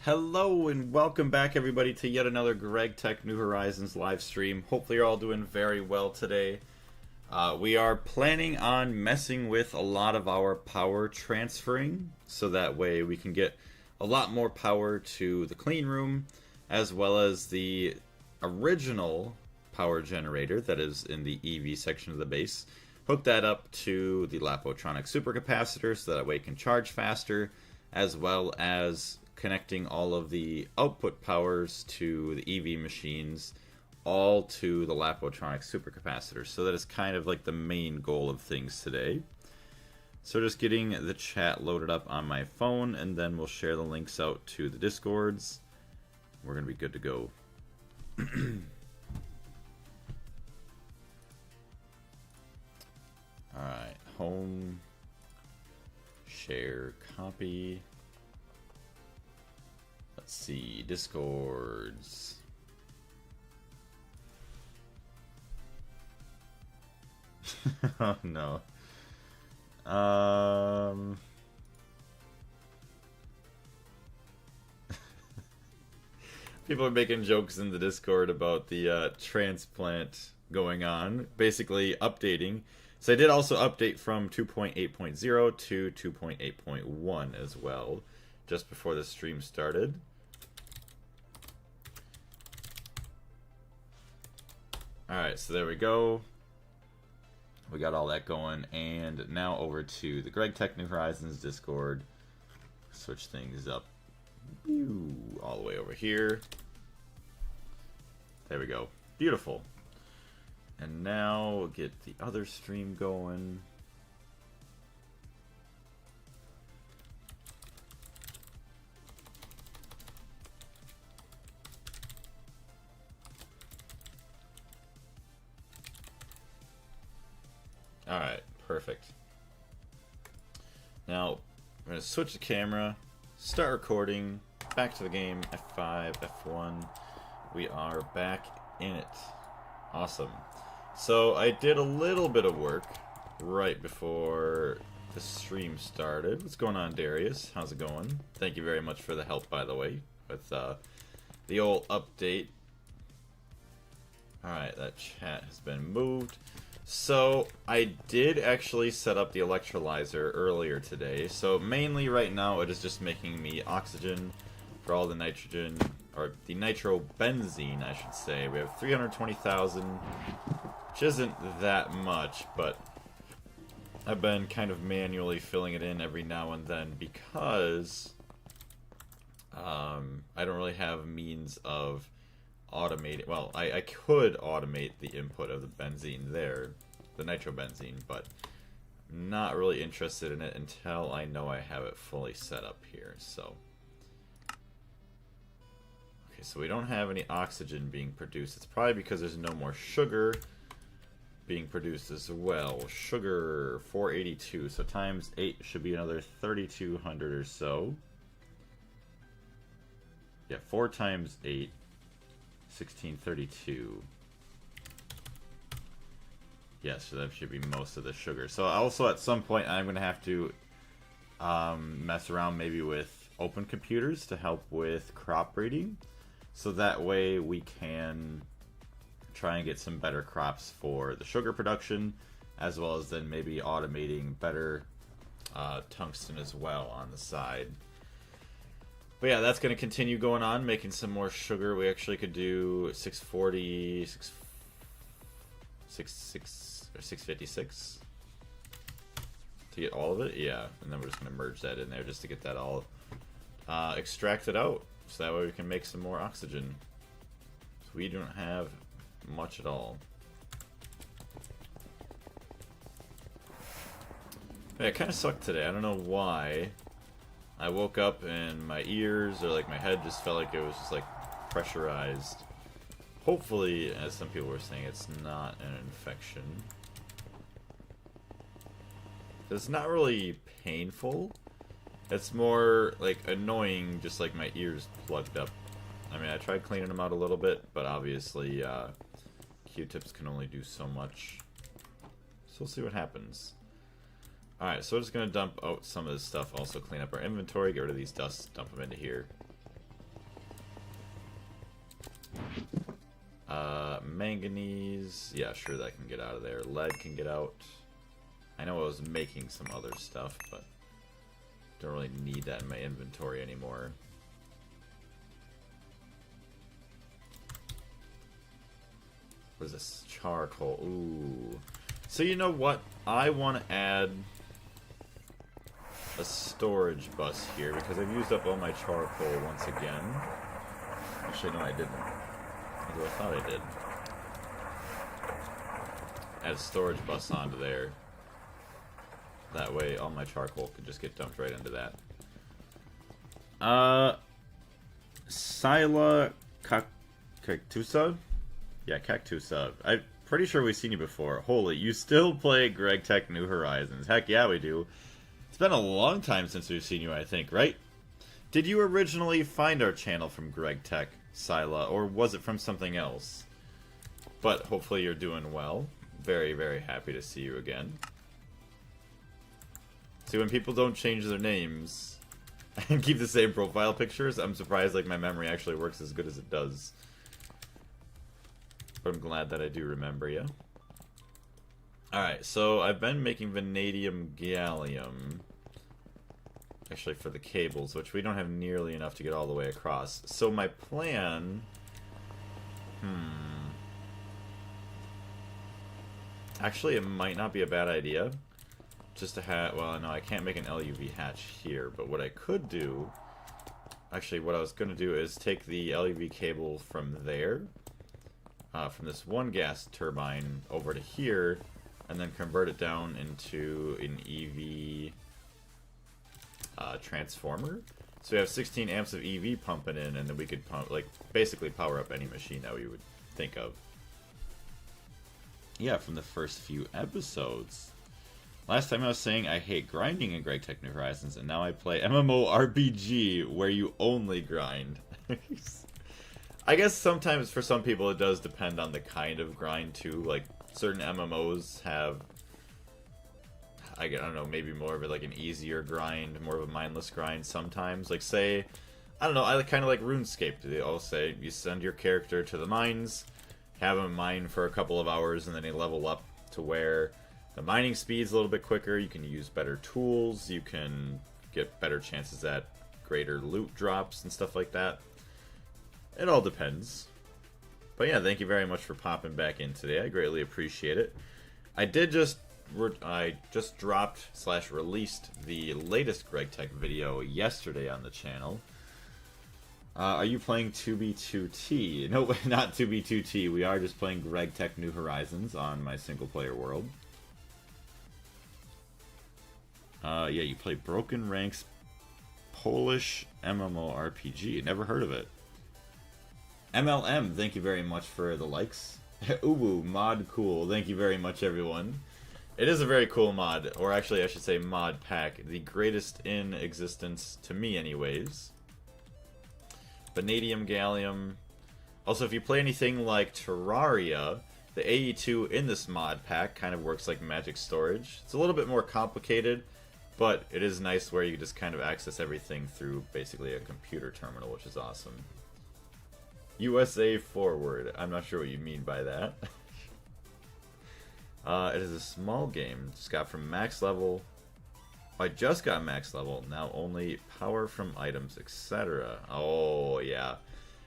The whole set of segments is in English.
Hello and welcome back everybody to yet another Gregtech New Horizons live stream. Hopefully you're all doing very well today. We are planning on messing with a lot of our power transferring, so that way we can get a lot more power to the clean room, as well as the original power generator that is in the EV section of the base. Hook that up to the Lapotronic supercapacitor so that way it can charge faster, as well as connecting all of the output powers to the EV machines all to the Lapotronic supercapacitor. So that is kind of like the main goal of things today. So just getting the chat loaded up on my phone, and then we'll share the links out to the Discords. We're going to be good to go. Alright, home, share, copy. Let's see, Discords. Oh no. People are making jokes in the Discord about the transplant going on, basically updating. So I did also update from 2.8.0 to 2.8.1 as well, just before the stream started. Alright, so there we go. We got all that going, and now over to the Gregtech New Horizons Discord. Switch things up. All the way over here. There we go. Beautiful. And now we'll get the other stream going. Alright, perfect. Now, we're going to switch the camera, start recording, back to the game, F5, F1. We are back in it. Awesome. So, I did a little bit of work right before the stream started. What's going on, Darius? How's it going? Thank you very much for the help, by the way, with the old update. Alright, that chat has been moved. So, I did actually set up the electrolyzer earlier today. So, mainly right now, it is just making me oxygen for all the nitrogen, or the nitrobenzene, I should say. We have 320,000, which isn't that much, but I've been kind of manually filling it in every now and then because I don't really have means of automating. Well, I could automate the input of the benzene there, the nitrobenzene, but I'm not really interested in it until I know I have it fully set up here. So, okay, so we don't have any oxygen being produced. It's probably because there's no more sugar being produced as well. Sugar 482, so times 8 should be another 3,200 or so. Yeah, 4 times 8. 1632. Yes, so that should be most of the sugar. So also at some point I'm going to have to mess around maybe with open computers to help with crop breeding. So that way we can try and get some better crops for the sugar production, as well as then maybe automating better tungsten as well on the side. But yeah, that's going to continue going on, making some more sugar. We actually could do 640, 656 to get all of it. Yeah, and then we're just going to merge that in there just to get that all extracted out. So that way we can make some more oxygen. So we don't have much at all. Yeah, it kind of sucked today. I don't know why. I woke up and my ears, or like my head, just felt like it was just like pressurized. Hopefully, as some people were saying, it's not an infection. It's not really painful. It's more like annoying, just like my ears plugged up. I mean, I tried cleaning them out a little bit, but obviously Q-tips can only do so much. So we'll see what happens. Alright, so we're just going to dump out some of this stuff, also clean up our inventory, get rid of these dusts, dump them into here. manganese. Yeah, sure, that can get out of there. Lead can get out. I know I was making some other stuff, but don't really need that in my inventory anymore. What is this? Charcoal. Ooh. So you know what? I want to add a storage bus here because I've used up all my charcoal once again. Actually, no, I didn't. Although I thought I did. Add a storage bus onto there. That way, all my charcoal could just get dumped right into that. Sila Cactusa? Yeah, Cactusa. I'm pretty sure we've seen you before. Holy, you still play Gregtech New Horizons. Heck yeah, we do. It's been a long time since we've seen you, I think, right? Did you originally find our channel from Gregtech, Sila, or was it from something else? But hopefully you're doing well. Very, very happy to see you again. See, when people don't change their names and keep the same profile pictures, I'm surprised like my memory actually works as good as it does. But I'm glad that I do remember you. Alright, so I've been making vanadium gallium. Actually for the cables, which we don't have nearly enough to get all the way across. So my plan... Actually, it might not be a bad idea. Just to have... Well, no, I can't make an LUV hatch here. But what I could do... Actually, what I was going to do is take the LUV cable from there. From this one gas turbine over to here. And then convert it down into an EV transformer. So we have 16 amps of EV pumping in. And then we could pump, like, basically power up any machine that we would think of. Yeah, from the first few episodes. Last time I was saying I hate grinding in Gregtech New Horizons, and now I play MMORPG where you only grind. I guess sometimes for some people it does depend on the kind of grind too. Like certain MMOs have, I don't know, maybe more of like an easier grind, more of a mindless grind sometimes. Like say, I don't know, I kind of like RuneScape. They all say you send your character to the mines, have him mine for a couple of hours, and then they level up to where the mining speed's a little bit quicker, you can use better tools, you can get better chances at greater loot drops and stuff like that. It all depends. But yeah, thank you very much for popping back in today. I greatly appreciate it. I just dropped / released the latest Gregtech video yesterday on the channel. Are you playing 2B2T? No, not 2B2T. We are just playing Gregtech New Horizons on my single-player world. Yeah, you play Broken Ranks Polish MMORPG. Never heard of it. MLM, thank you very much for the likes. Uwu, mod cool. Thank you very much, everyone. It is a very cool mod, or actually I should say mod pack. The greatest in existence, to me anyways. Vanadium gallium. Also, if you play anything like Terraria, the AE2 in this mod pack kind of works like magic storage. It's a little bit more complicated, but it is nice where you just kind of access everything through basically a computer terminal, which is awesome. USA forward. I'm not sure what you mean by that. It is a small game. Just got from max level. I just got max level. Now only power from items, etc. Oh, yeah.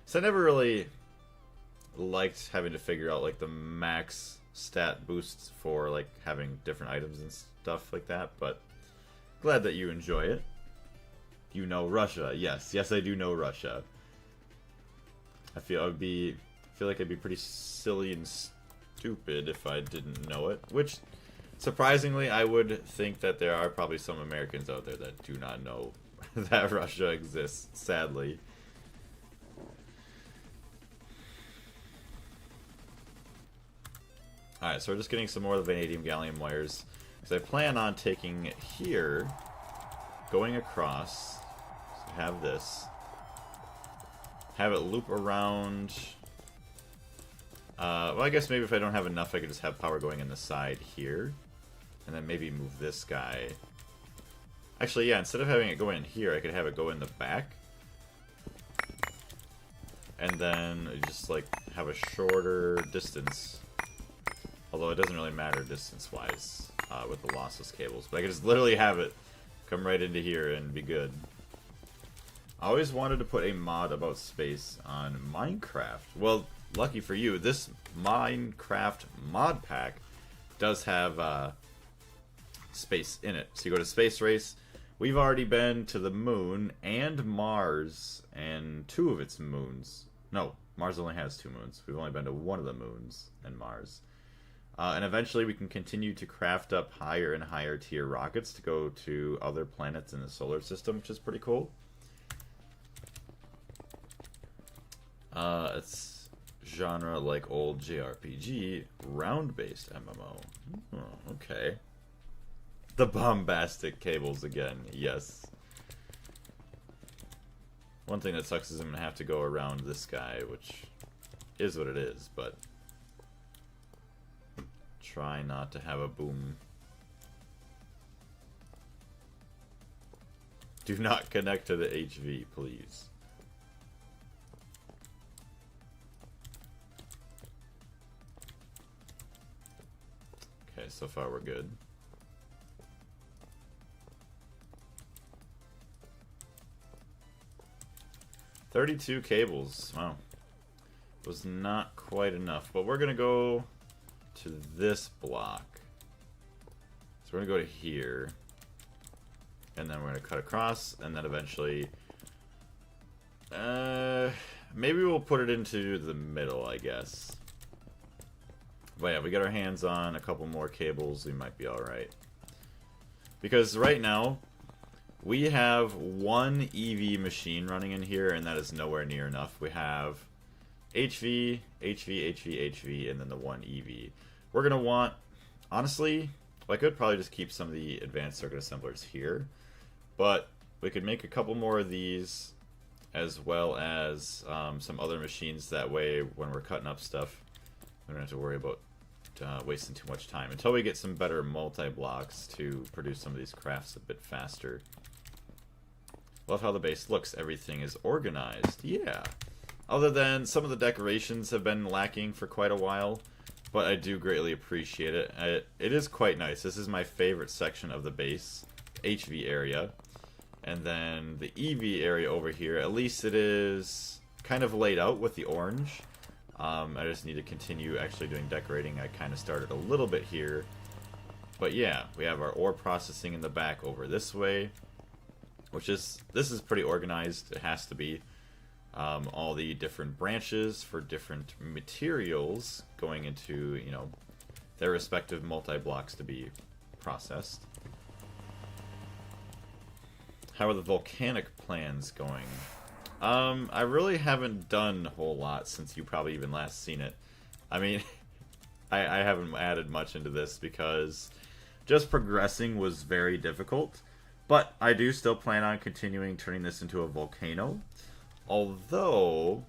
So I never really liked having to figure out like the max stat boosts for like having different items and stuff like that, but glad that you enjoy it. You know Russia. Yes, I do know Russia. I feel like I'd be pretty silly and stupid if I didn't know it, which surprisingly I would think that there are probably some Americans out there that do not know that Russia exists, sadly. Alright, so we're just getting some more of the vanadium gallium wires. Because I plan on taking here, going across, so have this, have it loop around. Well, I guess maybe if I don't have enough, I could just have power going in the side here. And then maybe move this guy. Actually, yeah, instead of having it go in here, I could have it go in the back. and then you just like have a shorter distance. Although it doesn't really matter distance-wise with the lossless cables. But I can just literally have it come right into here and be good. I always wanted to put a mod about space on Minecraft. Well, lucky for you, this Minecraft mod pack does have space in it. So you go to Space Race. We've already been to the moon and Mars and 2 of its moons. No, Mars only has 2 moons. We've only been to 1 of the moons and Mars. And eventually we can continue to craft up higher and higher tier rockets to go to other planets in the solar system, which is pretty cool. It's genre like old JRPG, round-based MMO. Oh, okay. The bombastic cables again, yes. One thing that sucks is I'm going to have to go around this guy, which is what it is, but try not to have a boom. Do not connect to the HV, please. Okay, so far we're good. $32 cables. Wow. Was not quite enough, but we're gonna go to this block. So we're gonna go to here, and then we're gonna cut across, and then eventually maybe we'll put it into the middle, I guess. But yeah, we got our hands on a couple more cables, we might be alright. Because right now we have 1 EV machine running in here, and that is nowhere near enough. We have HV, HV, HV, HV, and then the 1 EV. We're going to want, honestly, I could probably just keep some of the advanced circuit assemblers here, but we could make a couple more of these, as well as some other machines. That way, when we're cutting up stuff, we don't have to worry about wasting too much time, until we get some better multi-blocks to produce some of these crafts a bit faster. Love how the base looks. Everything is organized. Yeah. Other than some of the decorations have been lacking for quite a while, but I do greatly appreciate it. It is quite nice. This is my favorite section of the base, HV area. And then the EV area over here, at least it is kind of laid out with the orange. I just need to continue actually doing decorating. I kind of started a little bit here. But yeah, we have our ore processing in the back over this way, which is, this is pretty organized. It has to be. All the different branches for different materials going into, you know, their respective multi-blocks to be processed. How are the volcanic plans going? I really haven't done a whole lot since you probably even last seen it. I mean, I haven't added much into this because just progressing was very difficult. But I do still plan on continuing turning this into a volcano. Although,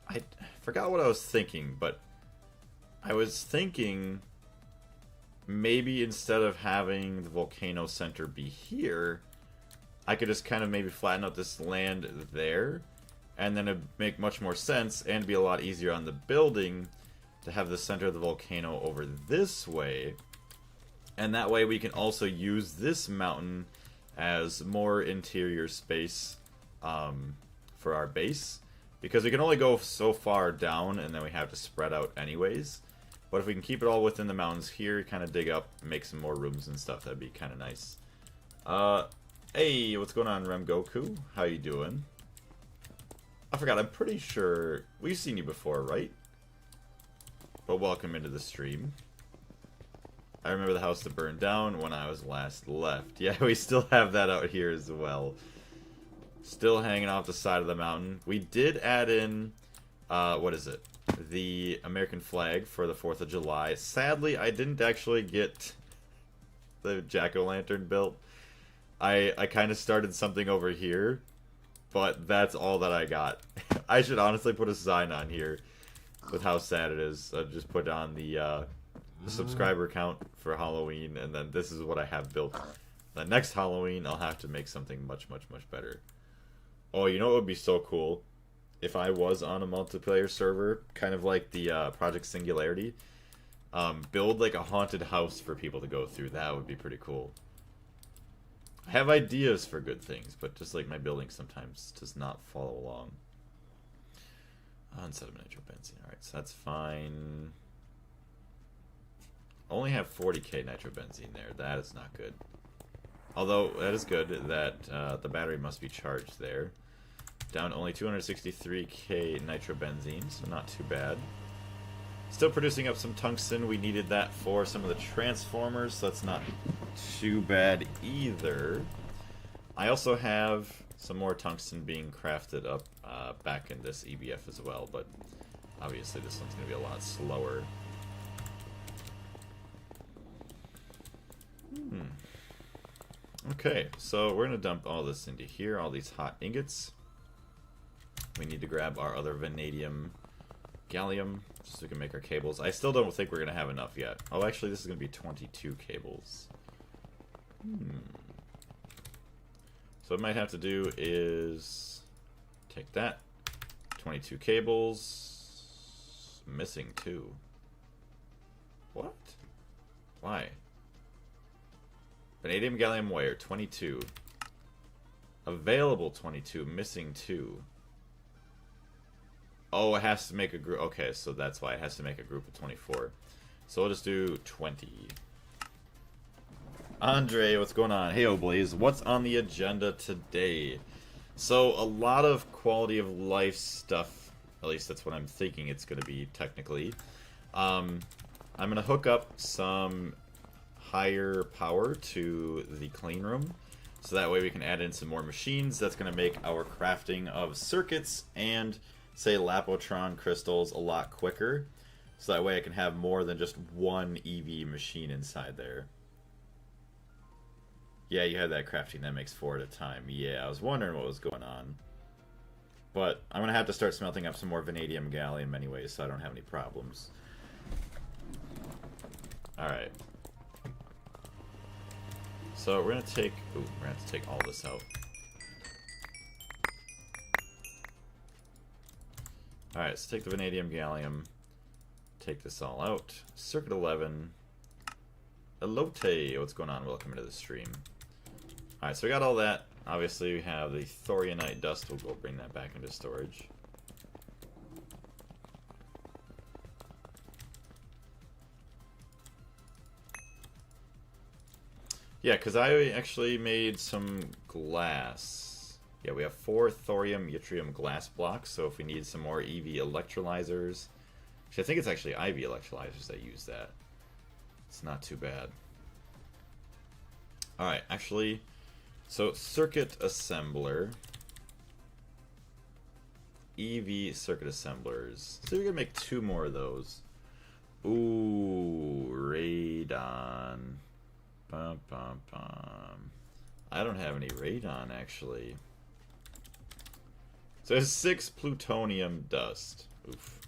I forgot what I was thinking, but I was thinking maybe instead of having the volcano center be here, I could just kind of maybe flatten out this land there, and then it'd make much more sense and be a lot easier on the building to have the center of the volcano over this way. And that way we can also use this mountain as more interior space for our base, because we can only go so far down and then we have to spread out anyways. But if we can keep it all within the mountains here, kind of dig up, make some more rooms and stuff, that'd be kind of nice. Hey, what's going on, Rem Goku? How you doing? I forgot, I'm pretty sure we've seen you before, right? But welcome into the stream. I remember the house that burned down when I was last left. Yeah, we still have that out here as well. Still hanging off the side of the mountain. We did add in, what is it? The American flag for the 4th of July. Sadly, I didn't actually get the jack-o'-lantern built. I kind of started something over here, but that's all that I got. I should honestly put a sign on here with how sad it is. I'll just put on the subscriber count for Halloween, and then this is what I have built. The next Halloween, I'll have to make something much, much, much better. Oh, you know what would be so cool? if I was on a multiplayer server, kind of like the Project Singularity, build like a haunted house for people to go through. That would be pretty cool. I have ideas for good things, but just like my building sometimes does not follow along. Instead of nitrobenzene. Alright, so that's fine. Only have 40k nitrobenzene there. That is not good. Although, that is good that the battery must be charged there. Down only 263k nitrobenzene, so not too bad. Still producing up some tungsten. We needed that for some of the transformers, so that's not too bad either. I also have some more tungsten being crafted up back in this EBF as well, but obviously this one's going to be a lot slower. Okay, so we're going to dump all this into here, all these hot ingots. We need to grab our other vanadium gallium, just so we can make our cables. I still don't think we're going to have enough yet. Oh, actually, this is going to be 22 cables. So what I might have to do is take that. 22 cables. Missing 2. What? Why? Vanadium gallium wire, 22. Available 22, missing 2. Oh, it has to make a group. Okay, so that's why it has to make a group of 24. So we'll just do 20. Andre, what's going on? Hey, Oblaze, what's on the agenda today? So, a lot of quality of life stuff. At least that's what I'm thinking it's going to be, technically. I'm going to hook up some higher power to the clean room. So that way we can add in some more machines. That's going to make our crafting of circuits and, say, Lapotron crystals a lot quicker. So that way I can have more than just one EV machine inside there. Yeah, you have that crafting that makes 4 at a time. Yeah, I was wondering what was going on. But I'm going to have to start smelting up some more vanadium gallium anyway, so I don't have any problems. Alright. So we're going to take... Ooh, we're going to have to take all this out. Alright, so take the vanadium gallium. Take this all out. Circuit 11. Elote, what's going on? Welcome into the stream. Alright, so we got all that. Obviously, we have the thorianite dust. We'll go bring that back into storage. Yeah, because I actually made some glass. Yeah, we have 4 thorium yttrium glass blocks, so if we need some more EV electrolyzers... Actually, I think it's actually IV electrolyzers that use that. It's not too bad. Alright, actually... So, circuit assembler. EV circuit assemblers. So we're going to make 2 more of those. Ooh, radon. Bum, bum, bum. I don't have any radon, actually. So there's 6 plutonium dust. Oof.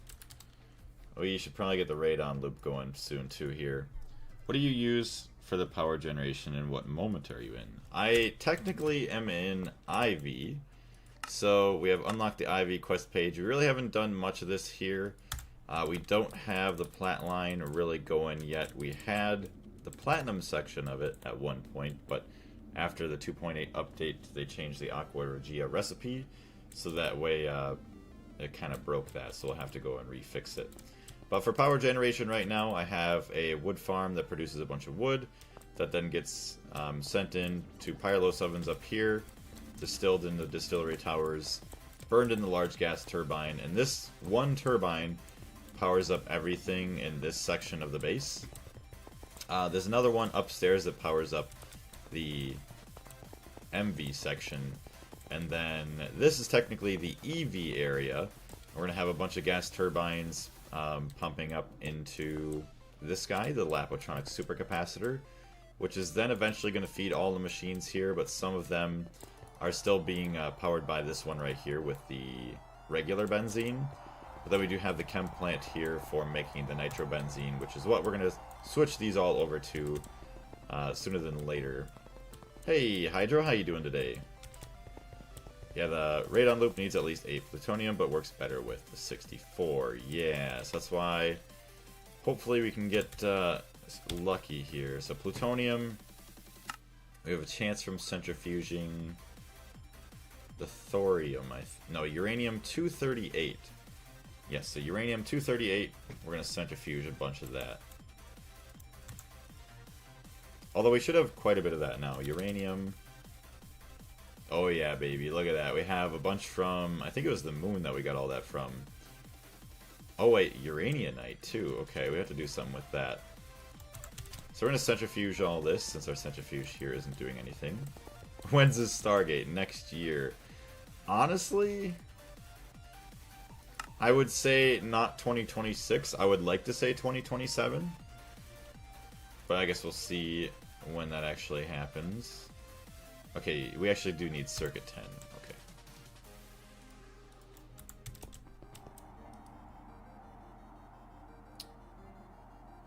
Oh, you should probably get the radon loop going soon, too, here. What do you use for the power generation, and what moment are you in? I technically am in IV. So we have unlocked the IV quest page. We really haven't done much of this here. We don't have the plat line really going yet. We had the platinum section of it at one point, but after the 2.8 update, they changed the Aqua Regia recipe, so that way it kind of broke that, so we'll have to go and refix it. But for power generation right now, I have a wood farm that produces a bunch of wood that then gets sent in to Pyrolos ovens up here, distilled in the distillery towers, burned in the large gas turbine, and this one turbine powers up everything in this section of the base. There's another one upstairs that powers up the MV section, and then this is technically the EV area. We're going to have a bunch of gas turbines pumping up into this guy, the Lapotronic supercapacitor, which is then eventually going to feed all the machines here, but some of them are still being powered by this one right here with the regular benzene. But then we do have the chem plant here for making the nitrobenzene, which is what we're going to switch these all over to sooner than later. Hey, Hydro, how you doing today? Yeah, the radon loop needs at least 8 plutonium, but works better with the 64. Yeah, so that's why hopefully we can get lucky here. So plutonium, we have a chance from centrifuging the thorium. No, uranium-238. Yes, so uranium-238, we're going to centrifuge a bunch of that. Although we should have quite a bit of that now. Uranium. Oh yeah, baby, look at that. We have a bunch from, I think it was the moon that we got all that from. Oh wait, uraninite too. Okay, we have to do something with that. So we're going to centrifuge all this, since our centrifuge here isn't doing anything. When's this Stargate? Next year. Honestly, I would say not 2026. I would like to say 2027. But I guess we'll see when that actually happens. Okay, we actually do need Circuit 10. Okay.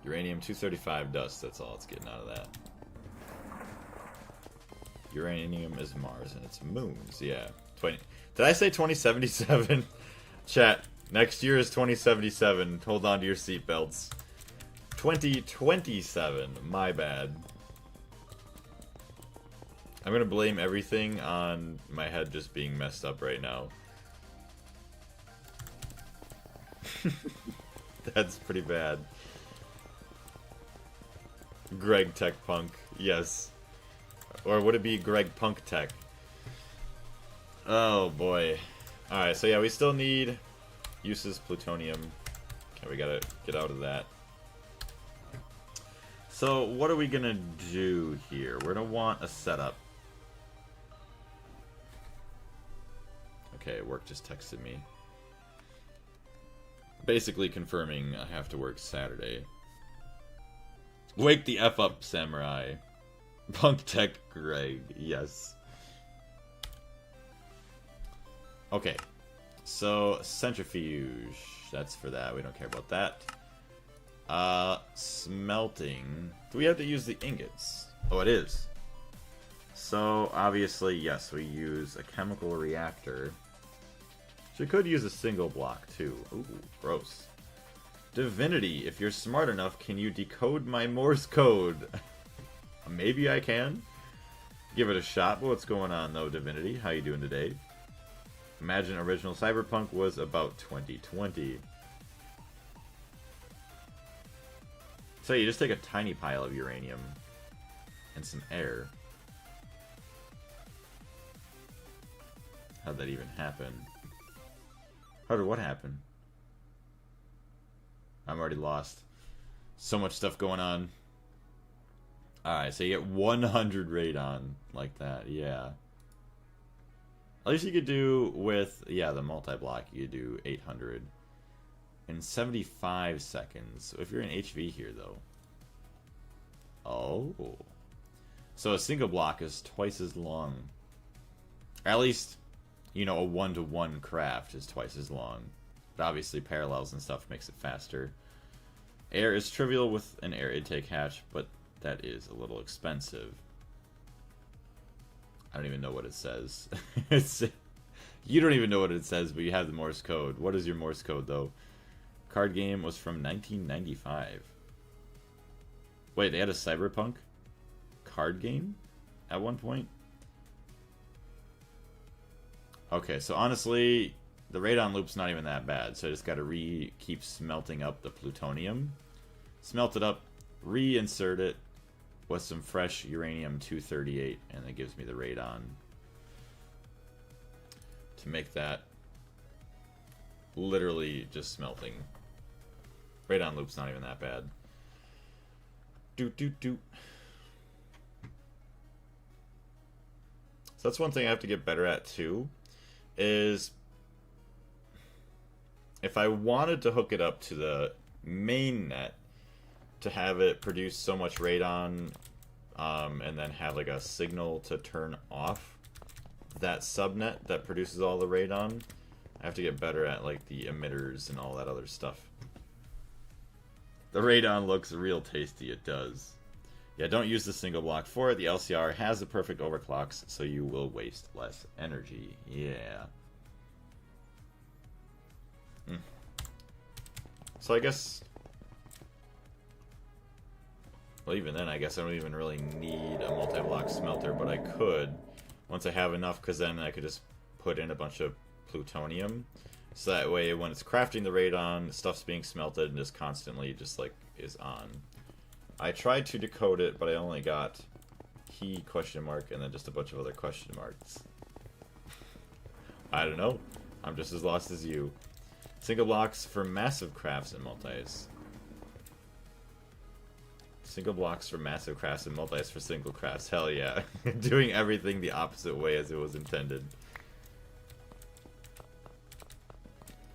Uranium-235 dust, that's all it's getting out of that. Uranium is Mars and it's moons, yeah. Did I say 2077? Chat, next year is 2077. Hold on to your seatbelts. 2027, my bad. I'm gonna blame everything on my head just being messed up right now. That's pretty bad. Gregtech Punk, yes. Or would it be Greg Punk Tech? Oh boy. Alright, so yeah, we still need uses plutonium. Okay, we gotta get out of that. So what are we gonna do here? We're gonna want a setup. Okay, work just texted me. Basically confirming I have to work Saturday. Wake the F up, Samurai. Punk Tech Greg, yes. Okay, so centrifuge. That's for that. We don't care about that. Smelting. Do we have to use the ingots? Oh, it is. So, obviously, yes, we use a chemical reactor. So we could use a single block, too. Ooh, gross. Divinity, if you're smart enough, can you decode my Morse code? Maybe I can. Give it a shot. What's going on, though, Divinity? How you doing today? Imagine original Cyberpunk was about 2020. So you just take a tiny pile of uranium and some air. How'd that even happen? How did what happen? I'm already lost. So much stuff going on. Alright, so you get 100 radon like that, yeah. At least you could do with, yeah, the multi-block, you could do 800 in 75 seconds. If you're in HV here, though. Oh. So a single block is twice as long. At least, you know, a one-to-one craft is twice as long. But obviously parallels and stuff makes it faster. Air is trivial with an air intake hatch, but that is a little expensive. I don't even know what it says. You don't even know what it says, but you have the Morse code. What is your Morse code, though? Card game was from 1995. Wait, they had a Cyberpunk card game at one point? Okay, so honestly, the radon loop's not even that bad. So I just gotta keep smelting up the plutonium. Smelt it up, reinsert it with some fresh uranium-238, and that gives me the radon to make that literally just smelting. Radon loop's not even that bad. Doot doot doot. So that's one thing I have to get better at too, is if I wanted to hook it up to the main net to have it produce so much radon, and then have like a signal to turn off that subnet that produces all the radon, I have to get better at like the emitters and all that other stuff. The radon looks real tasty, it does. Yeah, don't use the single block for it. The LCR has the perfect overclocks, so you will waste less energy. Yeah. So I guess... Well, even then, I guess I don't even really need a multi-block smelter, but I could, once I have enough, because then I could just put in a bunch of plutonium. So that way, when it's crafting the radon, stuff's being smelted and just constantly just, like, is on. I tried to decode it, but I only got key question mark and then just a bunch of other question marks. I don't know. I'm just as lost as you. Single blocks for massive crafts and multis. Single blocks for massive crafts and multis for single crafts. Hell yeah. Doing everything the opposite way as it was intended.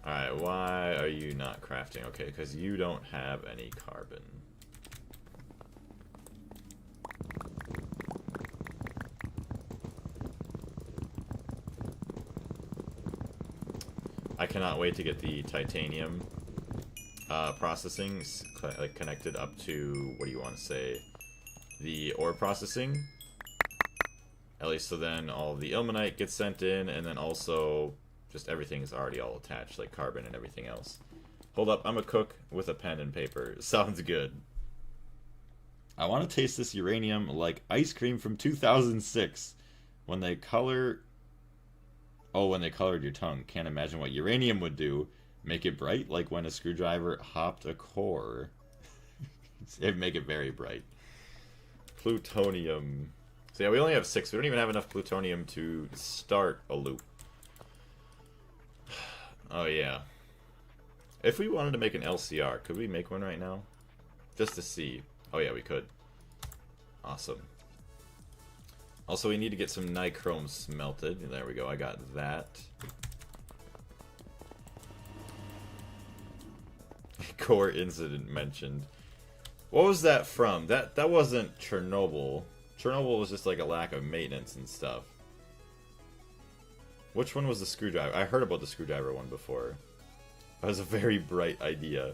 Alright, why are you not crafting? Okay, because you don't have any carbon. I cannot wait to get the titanium processing like connected up to, what do you want to say, the ore processing. At least so then all of the ilmenite gets sent in, and then also just everything is already all attached, like carbon and everything else. Hold up, I'm a cook with a pen and paper. Sounds good. I want to taste this uranium like ice cream from 2006. When they color... Oh, when they colored your tongue. Can't imagine what uranium would do. Make it bright, like when a screwdriver hopped a core. It'd make it very bright. Plutonium. So yeah, we only have 6. We don't even have enough plutonium to start a loop. Oh yeah. If we wanted to make an LCR, could we make one right now? Just to see. Oh yeah, we could. Awesome. Also, we need to get some nichrome smelted. There we go, I got that. Core incident mentioned. What was that from? That wasn't Chernobyl. Chernobyl was just like a lack of maintenance and stuff. Which one was the screwdriver? I heard about the screwdriver one before. That was a very bright idea.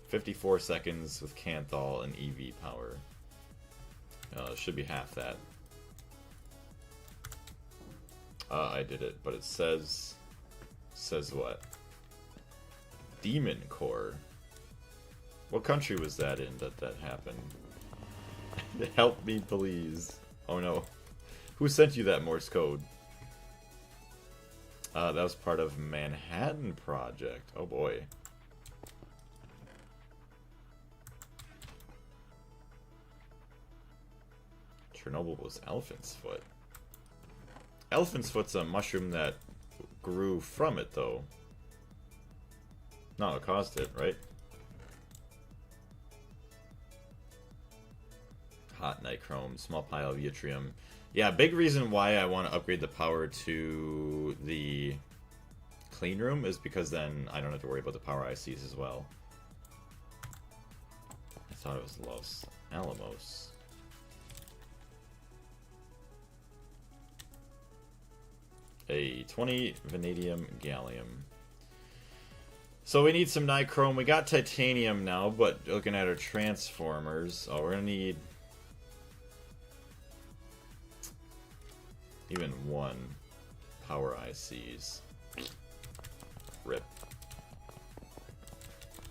54 seconds with Canthal and EV power. It should be half that. I did it, but it says what? Demon Core. What country was that in that happened? Help me, please. Oh no. Who sent you that Morse code? That was part of Manhattan Project. Oh boy. Chernobyl was elephant's foot. Elephant's foot's a mushroom that grew from it, though. No, it caused it, right? Hot nichrome, small pile of yttrium. Yeah, big reason why I want to upgrade the power to the clean room is because then I don't have to worry about the power ICs as well. I thought it was Los Alamos. A 20 vanadium gallium. So we need some nichrome. We got titanium now, but looking at our transformers, oh, we're gonna need even one power ICs. Rip.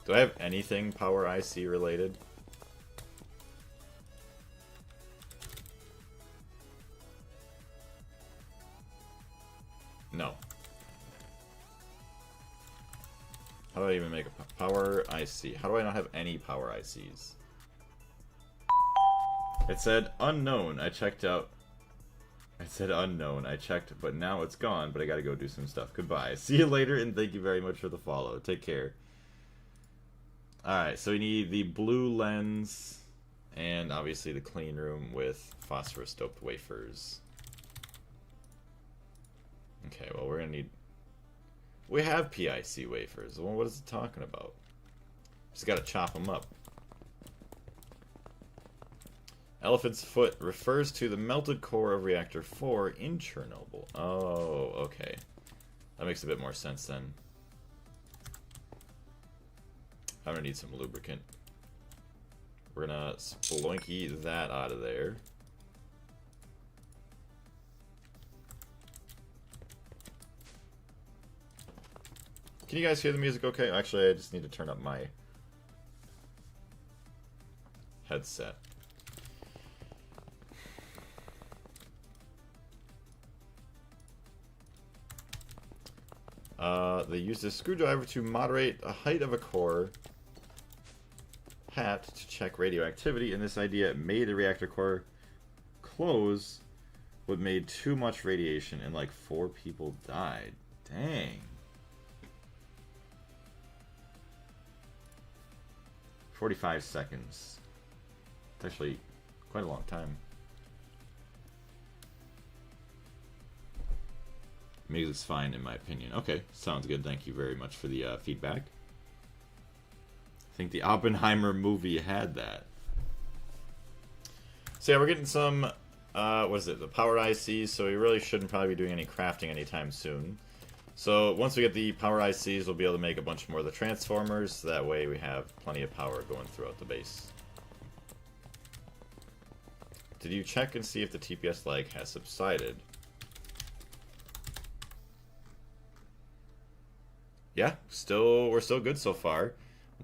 Do I have anything power IC related? No. How do I even make a power IC? How do I not have any power ICs? It said unknown. I checked out. It said unknown. I checked, but now it's gone. But I gotta go do some stuff. Goodbye. See you later, and thank you very much for the follow. Take care. Alright, so we need the blue lens, and obviously the clean room with phosphorus doped wafers. Okay, well, we're gonna need... We have PIC wafers. Well, what is it talking about? Just gotta chop them up. Elephant's foot refers to the melted core of reactor 4 in Chernobyl. Oh, okay. That makes a bit more sense then. I'm gonna need some lubricant. We're gonna sploinky that out of there. Can you guys hear the music okay? Actually, I just need to turn up my headset. They used a screwdriver to moderate the height of a core hat to check radioactivity, and this idea made the reactor core close, but made too much radiation, and like 4 people died. Dang. 45 seconds. It's actually quite a long time. Music's fine in my opinion. Okay, sounds good. Thank you very much for the feedback. I think the Oppenheimer movie had that. So yeah, we're getting some, what is it, the power ICs, so we really shouldn't probably be doing any crafting anytime soon. So once we get the power ICs, we'll be able to make a bunch more of the transformers, so that way we have plenty of power going throughout the base. Did you check and see if the TPS lag has subsided? Yeah, we're still good so far.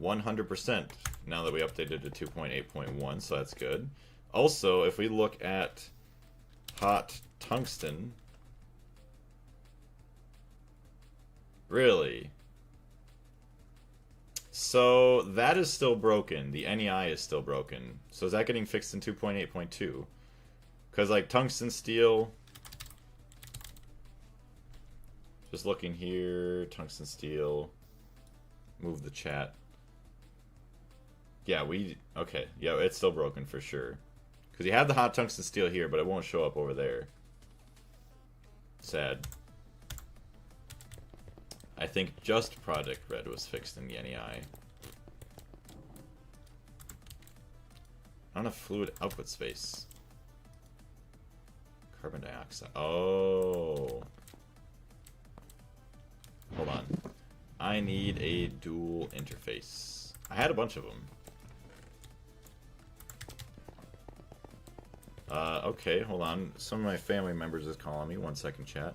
100% now that we updated to 2.8.1, so that's good. Also, if we look at hot tungsten, really? So that is still broken. The NEI is still broken. So is that getting fixed in 2.8.2? Because like tungsten steel, just looking here, tungsten steel, move the chat. Yeah, okay, yeah, it's still broken for sure. Because you have the hot tungsten steel here, but it won't show up over there. Sad. I think just Project Red was fixed in the NEI. Not enough fluid output space. Carbon dioxide. Oh. Hold on. I need a dual interface. I had a bunch of them. Okay, hold on. Some of my family members is calling me. 1 second, chat.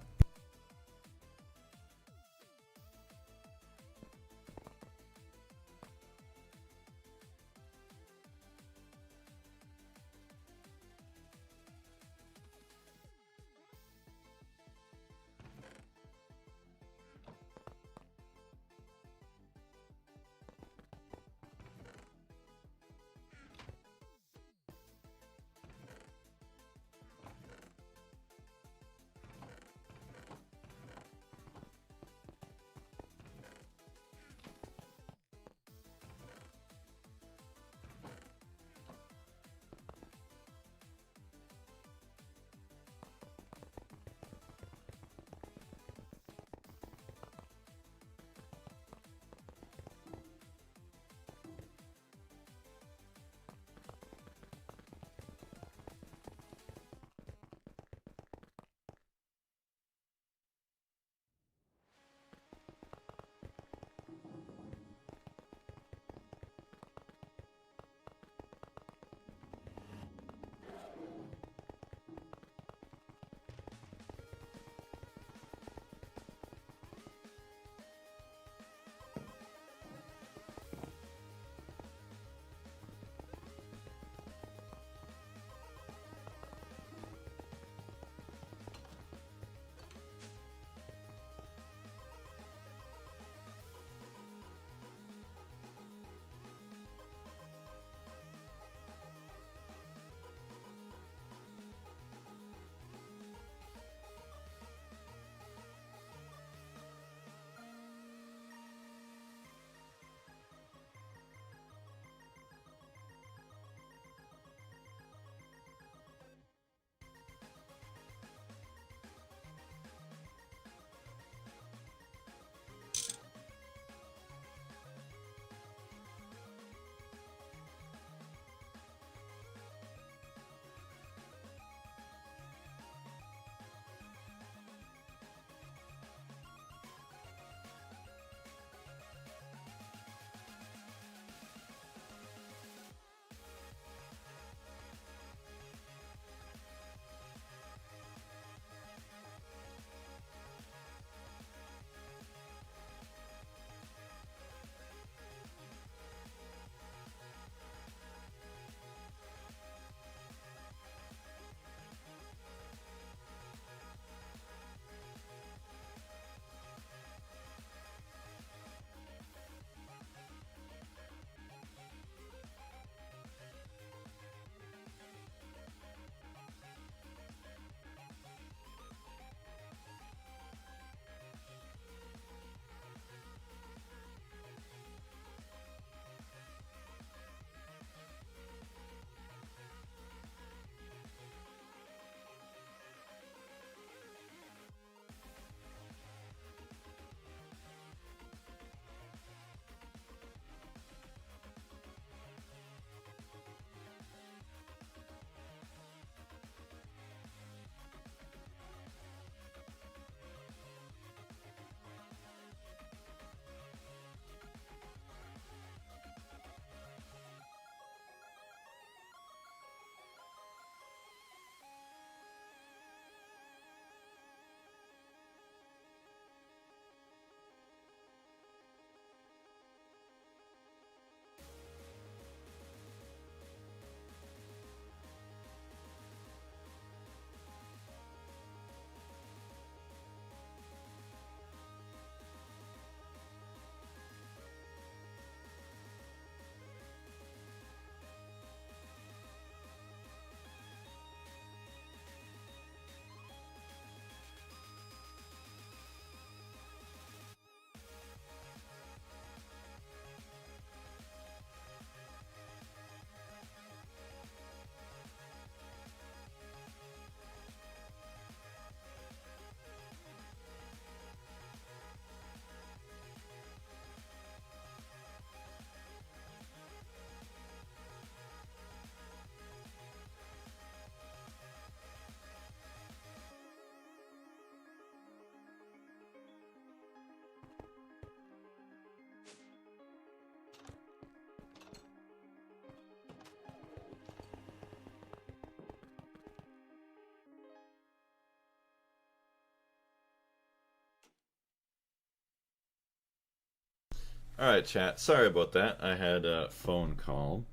Alright, chat. Sorry about that. I had a phone call.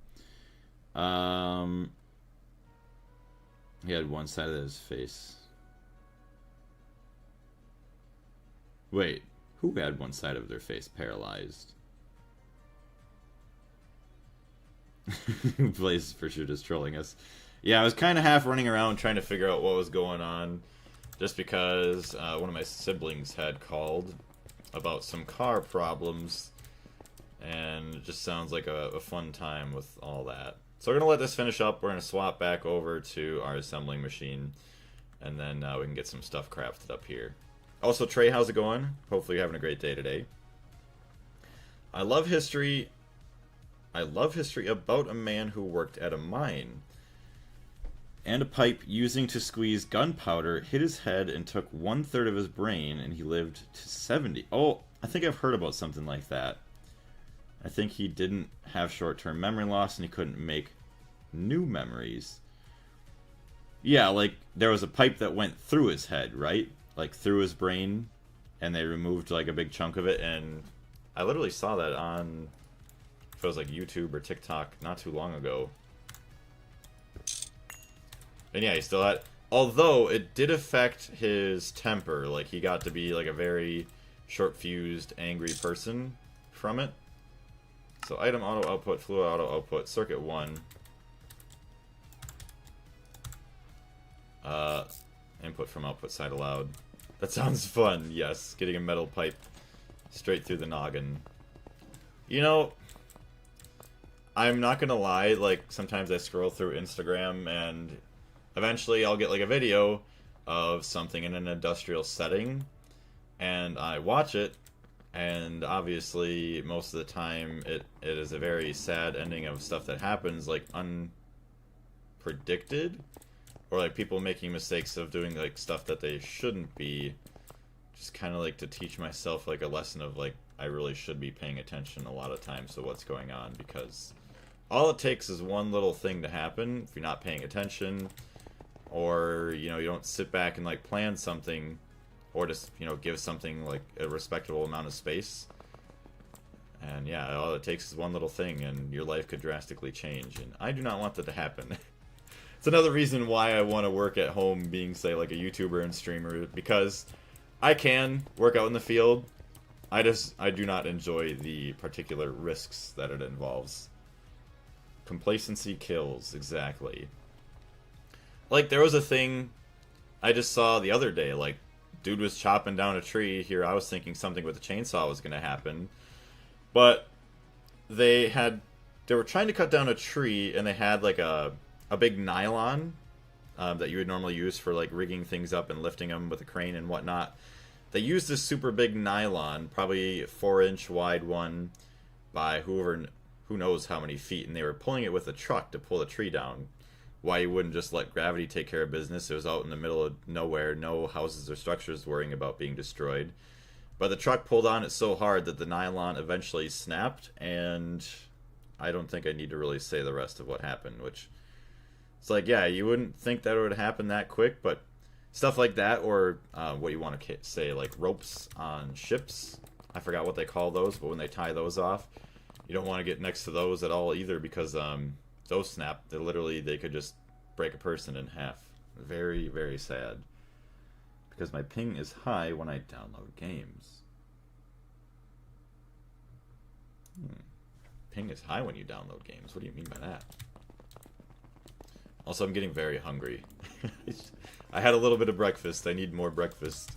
He had one side of his face. Wait, who had one side of their face paralyzed? Blaze for sure just trolling us. Yeah, I was kind of half running around trying to figure out what was going on. Just because one of my siblings had called about some car problems. And it just sounds like a fun time with all that. So we're going to let this finish up. We're going to swap back over to our assembling machine. And then we can get some stuff crafted up here. Also, Trey, how's it going? Hopefully you're having a great day today. I love history about a man who worked at a mine. And a pipe using to squeeze gunpowder hit his head and took 1/3 of his brain, and he lived to 70. Oh, I think I've heard about something like that. I think he didn't have short-term memory loss and he couldn't make new memories. Yeah, like there was a pipe that went through his head, right? Like through his brain, and they removed like a big chunk of it. And I literally saw that on, if it was like YouTube or TikTok not too long ago. And yeah, he still had, although it did affect his temper. Like he got to be like a very short-fused, angry person from it. So item auto output, fluid auto output, circuit 1. Input from output side allowed. That sounds fun, yes. Getting a metal pipe straight through the noggin. You know, I'm not gonna lie, like, sometimes I scroll through Instagram and eventually I'll get like a video of something in an industrial setting and I watch it, and obviously most of the time it is a very sad ending of stuff that happens, like unpredicted, or like people making mistakes of doing like stuff that they shouldn't be. Just kind of like to teach myself like a lesson of like I really should be paying attention a lot of times to what's going on, because all it takes is one little thing to happen if you're not paying attention, or you know, you don't sit back and like plan something, or just, you know, give something like a respectable amount of space. And yeah, all it takes is one little thing and your life could drastically change, and I do not want that to happen. It's another reason why I want to work at home being, say, like a YouTuber and streamer, because I can work out in the field. I do not enjoy the particular risks that it involves. Complacency kills, exactly. Like, there was a thing I just saw the other day, like, dude was chopping down a tree. Here I was thinking something with a chainsaw was going to happen. But they were trying to cut down a tree, and they had, like, a big nylon that you would normally use for, like, rigging things up and lifting them with a crane and whatnot. They used this super big nylon, probably a 4-inch wide one, by who knows how many feet, and they were pulling it with a truck to pull the tree down. Why you wouldn't just let gravity take care of business? It was out in the middle of nowhere, no houses or structures worrying about being destroyed. But the truck pulled on it so hard that the nylon eventually snapped, and I don't think I need to really say the rest of what happened, which, it's like, yeah, you wouldn't think that would happen that quick, but stuff like that, or what you want to say, like ropes on ships. I forgot what they call those, but when they tie those off, you don't want to get next to those at all either, because those snap. They could just break a person in half. Very, very sad. Because my ping is high when I download games. Ping is high when you download games. What do you mean by that? Also, I'm getting very hungry. I had a little bit of breakfast. I need more breakfast.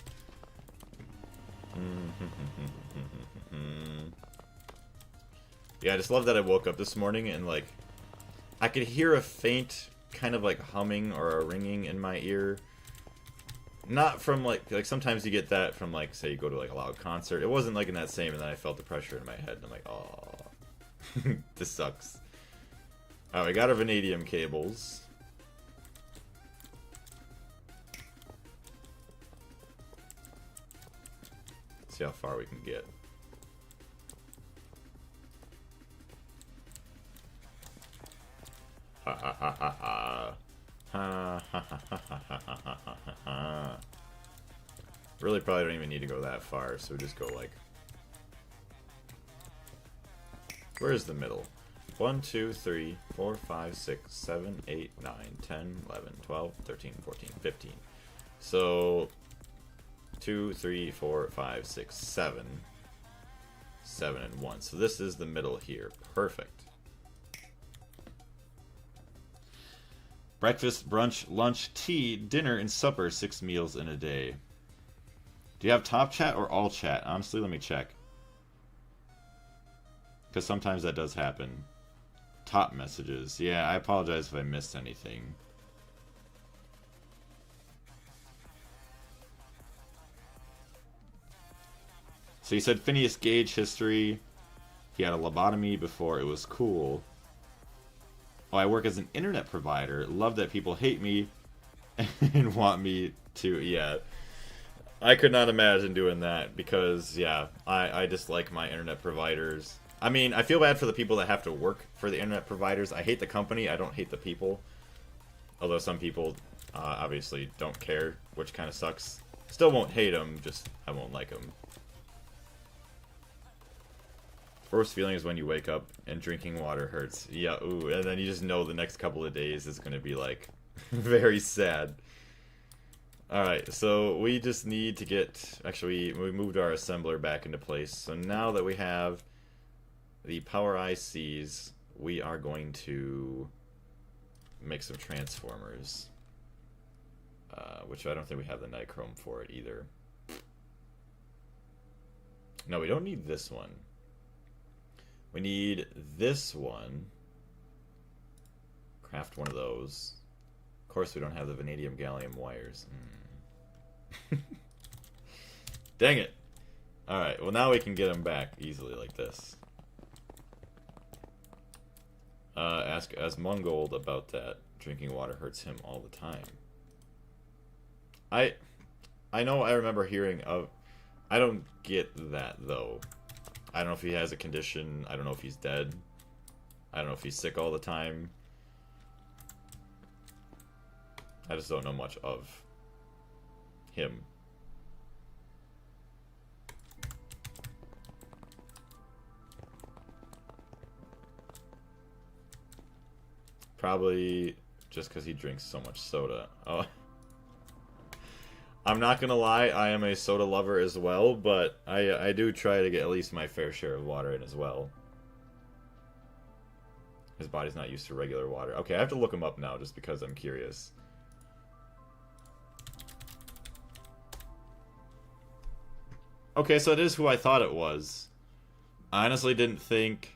Yeah, I just love that I woke up this morning and, like, I could hear a faint kind of, like, humming or a ringing in my ear. Not from, like sometimes you get that from, like, say you go to, like, a loud concert. It wasn't, like, in that same, and then I felt the pressure in my head, and I'm like, oh, this sucks. Alright, we got our vanadium cables. See how far we can get. Ha ha ha ha ha. Ha ha ha ha ha ha ha ha. Really probably don't even need to go that far, so we just go like Where is the middle? 1, 2, 3, 4, 5, 6, 7, 8, 9, 10, 11, 12, 13, 14, 15. So 2, 3, 4, 5, 6, 7. 7 and 1. So this is the middle here. Perfect. Breakfast, brunch, lunch, tea, dinner, and supper. 6 meals in a day. Do you have top chat or all chat? Honestly, let me check. Because sometimes that does happen. Top messages. Yeah, I apologize if I missed anything. So you said Phineas Gage history. He had a lobotomy before it was cool. Oh, I work as an internet provider. Love that people hate me and want me to. Yeah. I could not imagine doing that because, yeah, I dislike my internet providers. I mean, I feel bad for the people that have to work for the internet providers. I hate the company. I don't hate the people. Although some people obviously don't care, which kind of sucks. Still won't hate them, just I won't like them. Worst feeling is when you wake up and drinking water hurts. Yeah, ooh, and then you just know the next couple of days is going to be, like, very sad. Alright, so we just need to get... Actually, we moved our assembler back into place. So now that we have the power ICs, we are going to make some transformers. Which I don't think we have the nichrome for it either. No, we don't need this one. We need this one. Craft one of those. Of course, we don't have the vanadium gallium wires. Dang it. Alright, well now we can get them back easily like this. Ask Asmongold about that. Drinking water hurts him all the time. I know I remember hearing of... I don't get that, though. I don't know if he has a condition. I don't know if he's dead. I don't know if he's sick all the time. I just don't know much of him. Probably just because he drinks so much soda. Oh. I'm not gonna lie, I am a soda lover as well, but I do try to get at least my fair share of water in as well. His body's not used to regular water. Okay, I have to look him up now just because I'm curious. Okay, so it is who I thought it was. I honestly didn't think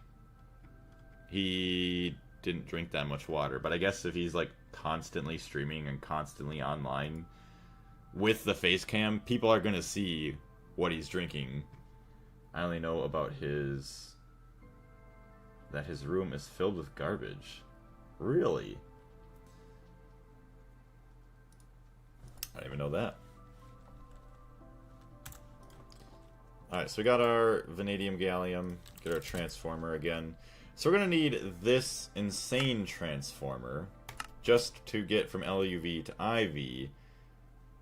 he didn't drink that much water, but I guess if he's like constantly streaming and constantly online with the face cam, people are gonna see what he's drinking. I only know about that his room is filled with garbage. Really? I didn't even know that. Alright, so we got our vanadium gallium, get our transformer again. So we're gonna need this insane transformer just to get from LUV to IV.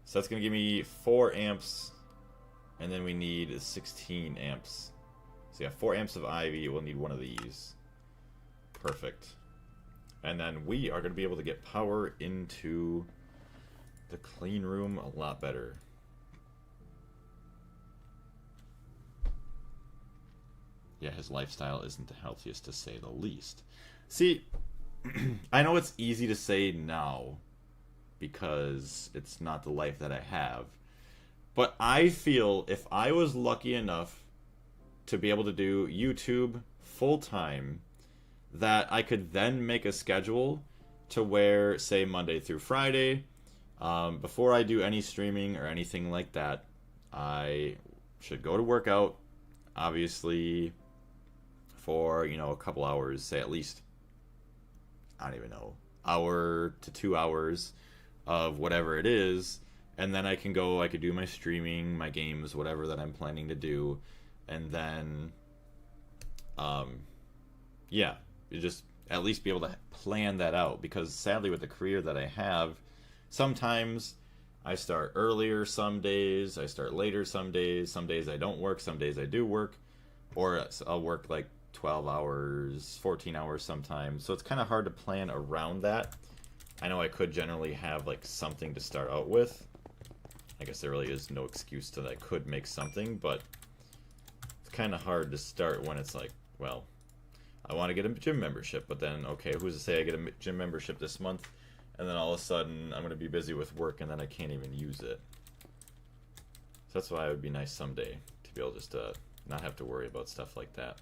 So that's going to give me 4 amps, and then we need 16 amps. So yeah, 4 amps of IV, we'll need one of these. Perfect. And then we are going to be able to get power into the clean room a lot better. Yeah, his lifestyle isn't the healthiest to say the least. See, I know it's easy to say now, because it's not the life that I have. But I feel if I was lucky enough to be able to do YouTube full-time, that I could then make a schedule to where, say, Monday through Friday, before I do any streaming or anything like that, I should go to workout, obviously, for, you know, a couple hours, say at least, I don't even know, hour to 2 hours of whatever it is, and then I can go, I could do my streaming, my games, whatever that I'm planning to do, and then, yeah, you just at least be able to plan that out, because sadly with the career that I have, sometimes I start earlier some days, I start later some days I don't work, some days I do work, or I'll work like 12 hours, 14 hours sometimes. So it's kind of hard to plan around that. I know I could generally have like something to start out with. I guess there really is no excuse to that I could make something, but it's kind of hard to start when it's like, well, I want to get a gym membership, but then, okay, who's to say I get a gym membership this month, and then all of a sudden I'm going to be busy with work, and then I can't even use it. So that's why it would be nice someday to be able just to not have to worry about stuff like that.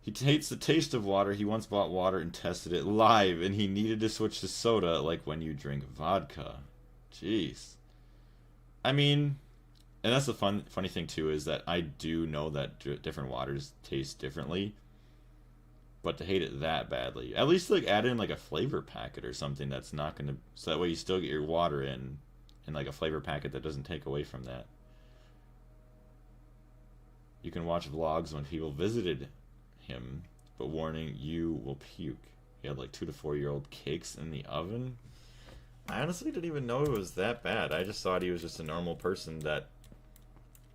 He hates the taste of water. He once bought water and tested it live, and he needed to switch to soda like when you drink vodka. Jeez. I mean, and that's the funny thing too, is that I do know that different waters taste differently, but to hate it that badly, at least like add in like a flavor packet or something that's not gonna, so that way you still get your water in like a flavor packet that doesn't take away from that. You can watch vlogs when people visited him, but warning, you will puke. He had like 2 to 4 year old cakes in the oven. I honestly didn't even know it was that bad. I just thought he was just a normal person that,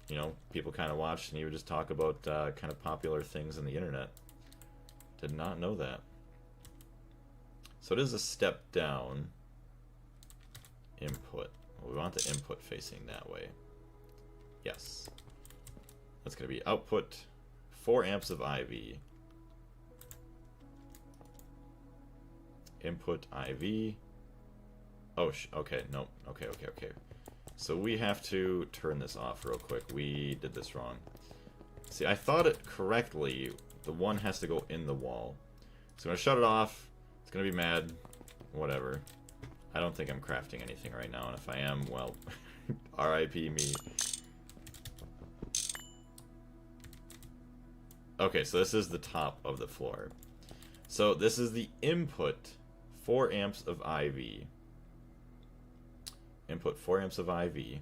you know, people kind of watched, and he would just talk about kind of popular things on the internet. Did not know that. So it is a step down. Input. Well, we want the input facing that way. Yes. That's going to be output 4 amps of IV. Input IV. Oh, okay, no. Okay. So we have to turn this off real quick. We did this wrong. See, I thought it correctly. The one has to go in the wall. So I'm going to shut it off. It's going to be mad. Whatever. I don't think I'm crafting anything right now, and if I am, well, RIP me. Okay, so this is the top of the floor. So this is the input, 4 amps of IV. Input 4 amps of IV.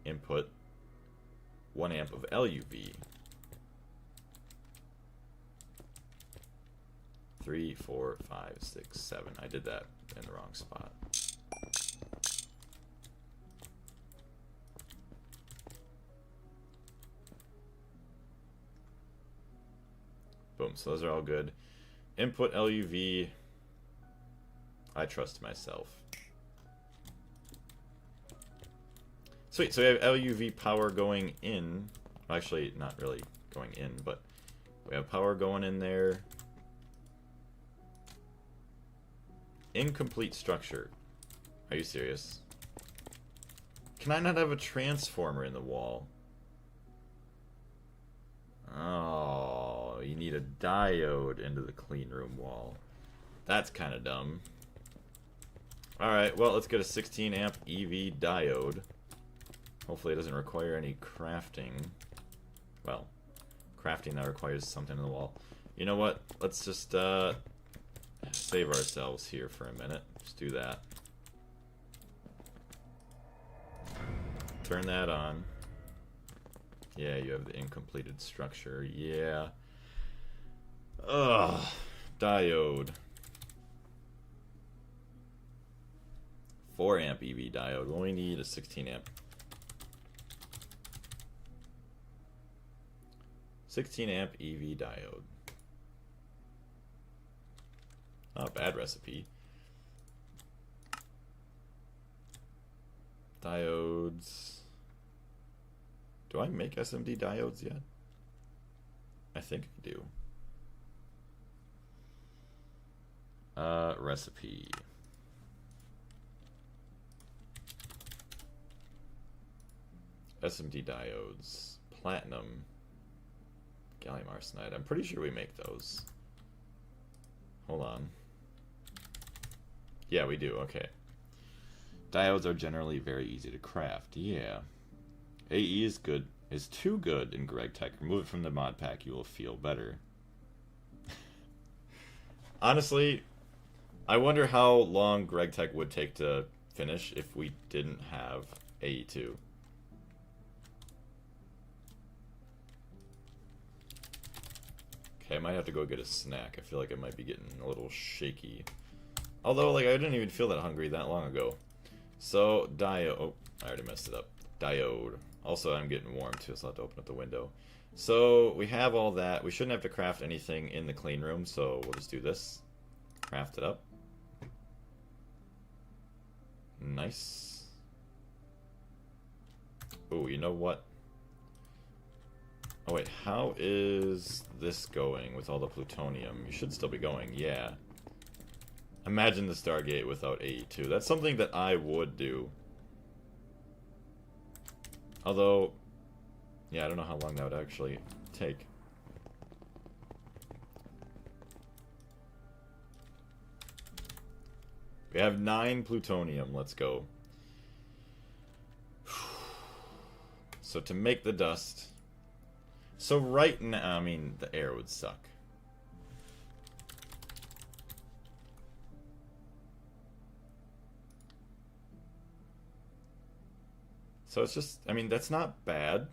Input 1 amp of LUV. 3, 4, 5, 6, 7. I did that in the wrong spot. Boom, so those are all good. Input LUV. I trust myself. Sweet, so we have LUV power going in. Actually, not really going in, but we have power going in there. Incomplete structure. Are you serious? Can I not have a transformer in the wall? Oh, you need a diode into the clean room wall. That's kind of dumb. Alright, well, let's get a 16 amp EV diode. Hopefully it doesn't require any crafting. Well, crafting that requires something in the wall. You know what? Let's just save ourselves here for a minute. Just do that. Turn that on. Yeah, you have the incompleted structure. Yeah. Ugh. Diode. 4 amp EV diode. We only need a 16 amp. 16 amp EV diode. Not a bad recipe. Diodes. Do I make SMD diodes yet? I think I do. Recipe. SMD diodes. Platinum. Gallium arsenide. I'm pretty sure we make those. Hold on. Yeah, we do. Okay. Diodes are generally very easy to craft. Yeah. AE is good. Is too good in Gregtech. Remove it from the mod pack. You will feel better. Honestly, I wonder how long Gregtech would take to finish if we didn't have AE2. Okay, I might have to go get a snack. I feel like I might be getting a little shaky. Although, like, I didn't even feel that hungry that long ago. So, diode. Oh, I already messed it up. Diode. Also, I'm getting warm too, so I'll have to open up the window. So we have all that. We shouldn't have to craft anything in the clean room, so we'll just do this. Craft it up. Nice. Oh, you know what? Oh wait, how is this going with all the plutonium? You should still be going, yeah. Imagine the Stargate without AE2. That's something that I would do. Although, yeah, I don't know how long that would actually take. We have 9 plutonium. Let's go. So to make the dust... So right now, I mean, the air would suck. So it's just, I mean, that's not bad.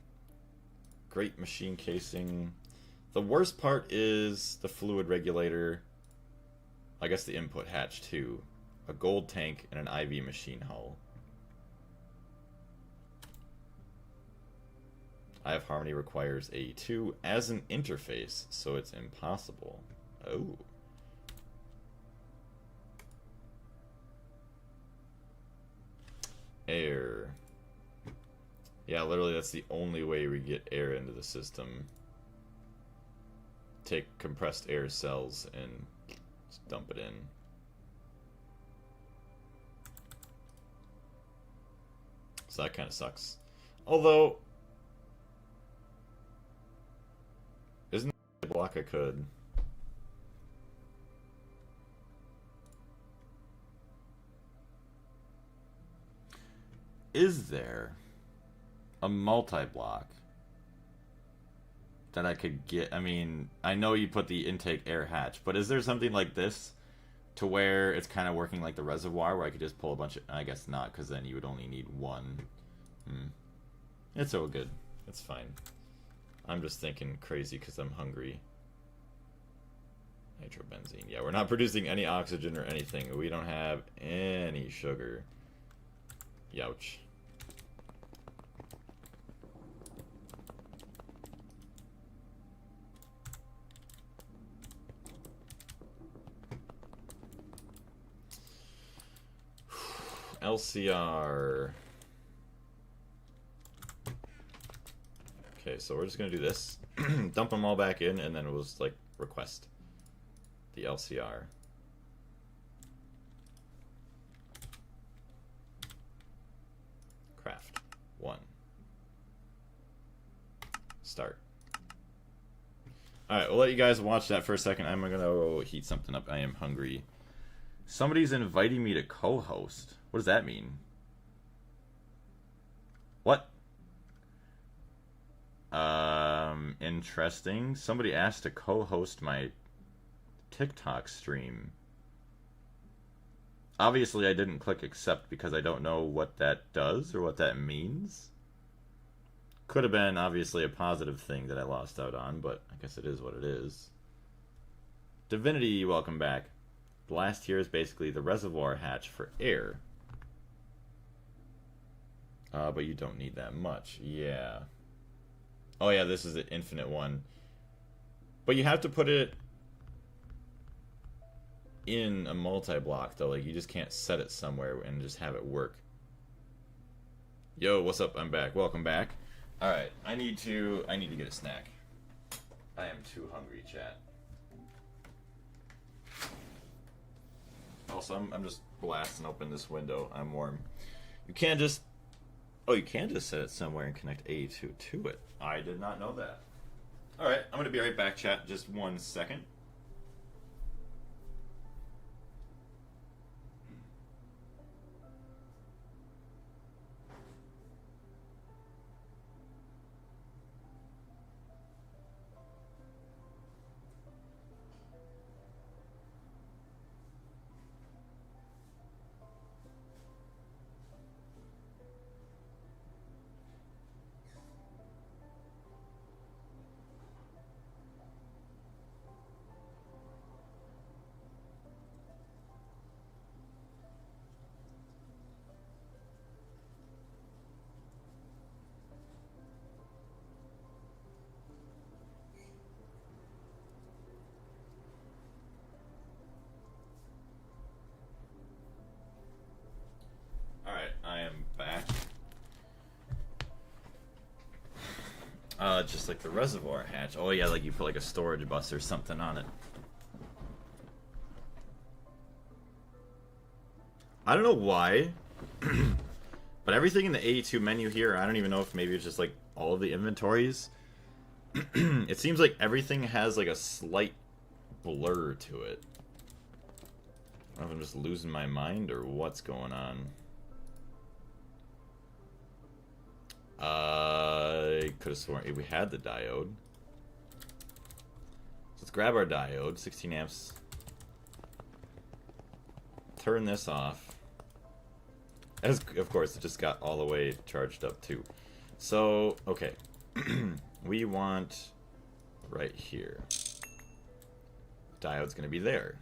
Great machine casing. The worst part is the fluid regulator. I guess the input hatch too. A gold tank and an IV machine hull. IF Harmony requires AE2 as an interface, so it's impossible. Oh. Air. Yeah, literally that's the only way we get air into the system. Take compressed air cells and just dump it in. So that kind of sucks. Although, isn't the block I could? Is there a multi-block that I could get? I mean, I know you put the intake air hatch, but is there something like this to where it's kind of working like the reservoir where I could just pull a bunch of... I guess not, because then you would only need one. It's all good. It's fine. I'm just thinking crazy because I'm hungry. Nitrobenzene. Yeah, we're not producing any oxygen or anything. We don't have any sugar. Youch. LCR. Okay, so we're just gonna do this. Dump them all back in, and then we'll just like request the LCR. Craft 1. Start. Alright, we'll let you guys watch that for a second. I'm gonna go heat something up. I am hungry. Somebody's inviting me to co-host. What does that mean? What? Interesting. Somebody asked to co-host my TikTok stream. Obviously, I didn't click accept because I don't know what that does or what that means. Could have been, obviously, a positive thing that I lost out on, but I guess it is what it is. Divinity, welcome back. The last here is basically the reservoir hatch for air. But you don't need that much. Yeah. Oh yeah, this is an infinite one. But you have to put it in a multi-block though. Like you just can't set it somewhere and just have it work. Yo, what's up? I'm back. Welcome back. Alright, I need to get a snack. I am too hungry, chat. Also, I'm just blasting open this window. I'm warm. You can't just... Oh, you can just set it somewhere and connect A2 to it. I did not know that. Alright, I'm going to be right back, chat. Just 1 second. it's just like the reservoir hatch. Oh yeah, like you put like a storage bus or something on it. I don't know why, but everything in the A2 menu here, I don't even know if maybe it's just like all of the inventories. It seems like everything has like a slight blur to it. I don't know if I'm just losing my mind or what's going on. I could have sworn we had the diode. So let's grab our diode, 16 amps. Turn this off. As of course, it just got all the way charged up too. So, okay. We want right here. Diode's gonna be there.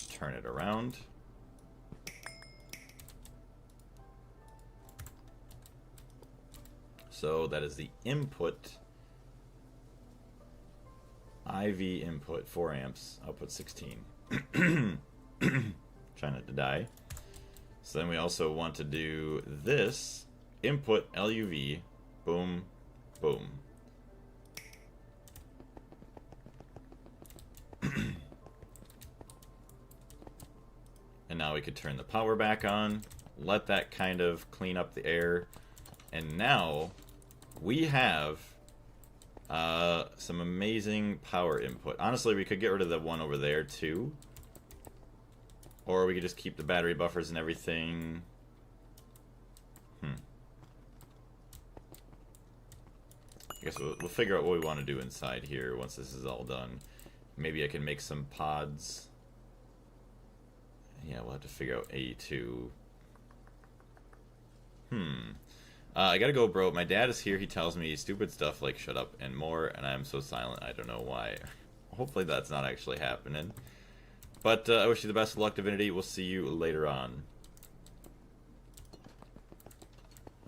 Turn it around. So that is the input. IV input, 4 amps, output 16. Trying not to die. So then we also want to do this. Input LUV. Boom. Boom. And now we could turn the power back on. Let that kind of clean up the air. And now we have some amazing power input. Honestly, we could get rid of the one over there too. Or we could just keep the battery buffers and everything. I guess we'll figure out what we want to do inside here once this is all done. Maybe I can make some pods. Yeah, we'll have to figure out A2. I gotta go, bro. My dad is here. He tells me stupid stuff like shut up and more, and I'm so silent. I don't know why. Hopefully that's not actually happening. But I wish you the best of luck, Divinity. We'll see you later on.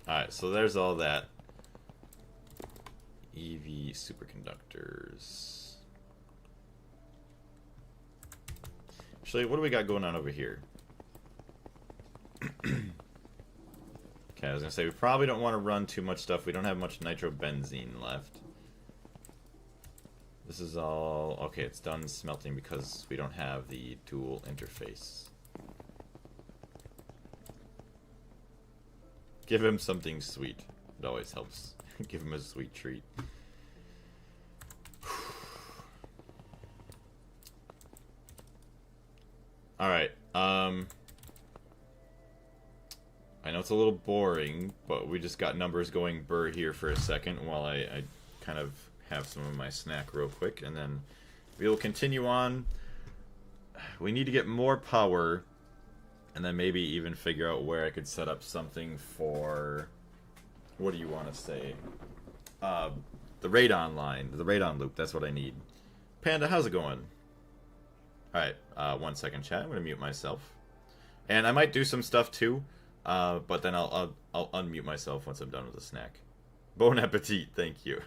Alright, so there's all that. EV superconductors. Actually, what do we got going on over here? Okay, I was gonna say we probably don't want to run too much stuff. We don't have much nitrobenzene left. This is all... Okay, it's done smelting because we don't have the dual interface. Give him something sweet. It always helps. Give him a sweet treat. Alright, I know it's a little boring, but we just got numbers going burr here for a second while I kind of have some of my snack real quick, and then we will continue on. We need to get more power, and then maybe even figure out where I could set up something for... What do you want to say? The radon line, the radon loop, that's what I need. Panda, how's it going? Alright, 1 second, chat. I'm going to mute myself. And I might do some stuff too, but then I'll unmute myself once I'm done with the snack. Bon appetit, thank you.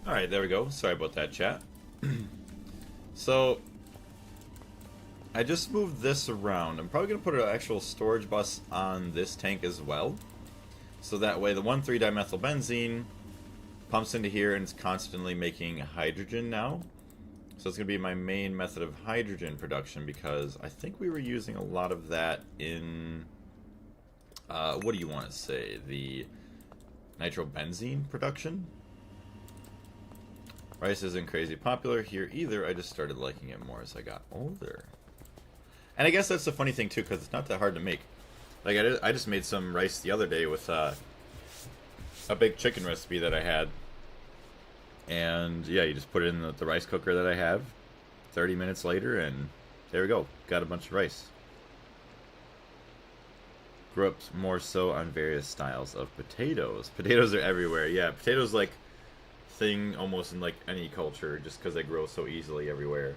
Alright, there we go. Sorry about that, chat. So, I just moved this around. I'm probably going to put an actual storage bus on this tank as well. So that way the 1,3-dimethylbenzene pumps into here and it's constantly making hydrogen now. So it's going to be my main method of hydrogen production because I think we were using a lot of that in... what do you want to say? The nitrobenzene production? Rice isn't crazy popular here either. I just started liking it more as I got older. And I guess that's the funny thing too, because it's not that hard to make. Like I just made some rice the other day with a big chicken recipe that I had. And yeah, you just put it in the rice cooker that I have. 30 minutes later, and there we go. Got a bunch of rice. Grew up more so on various styles of potatoes. Potatoes are everywhere. Yeah, potatoes like thing almost in like any culture just because they grow so easily everywhere.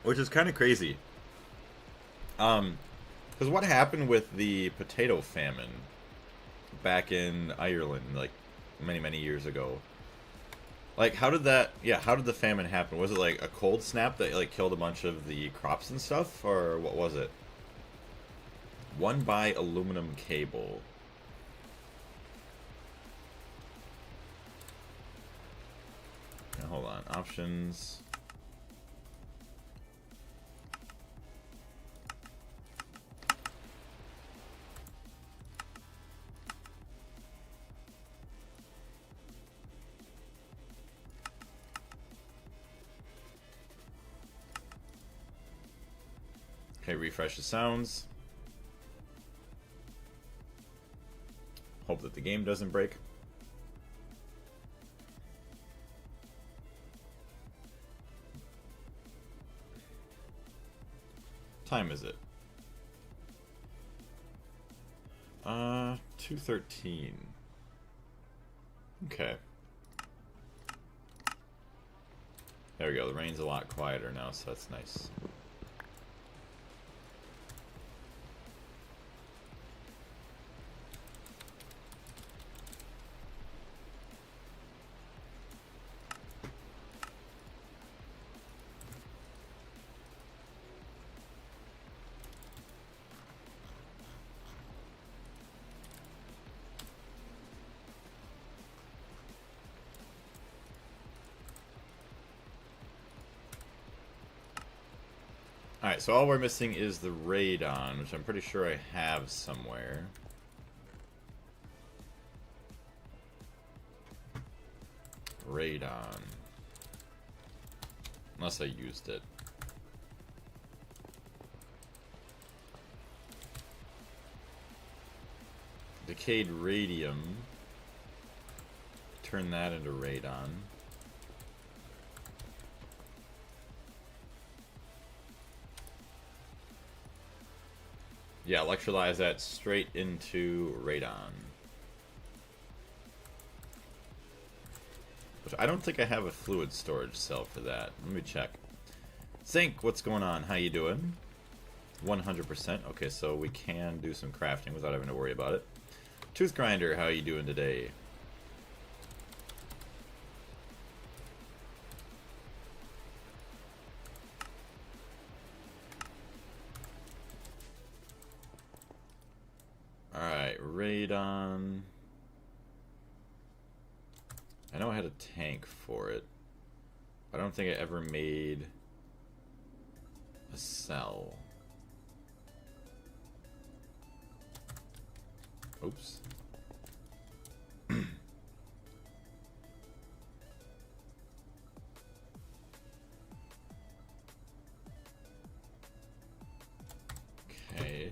Which is kind of crazy. Because what happened with the potato famine back in Ireland, like many years ago? Like, how did that? Yeah, how did the famine happen? Was it like a cold snap that like killed a bunch of the crops and stuff, or what was it? One by aluminum cable. Now, hold on, options. Okay, refresh the sounds. Hope that the game doesn't break. Time is it? 2:13. Okay. There we go. The rain's a lot quieter now, so that's nice. Alright, so all we're missing is the radon, which I'm pretty sure I have somewhere. Radon. Unless I used it. Decayed radium. Turn that into radon. Yeah, electrolyze that straight into radon. Which I don't think I have a fluid storage cell for that. Let me check. Zinc, what's going on? How you doing? 100%. Okay, so we can do some crafting without having to worry about it. Tooth Grinder, how you doing today? Alright, radon. I know I had a tank for it. I don't think I ever made a cell. Oops. Okay.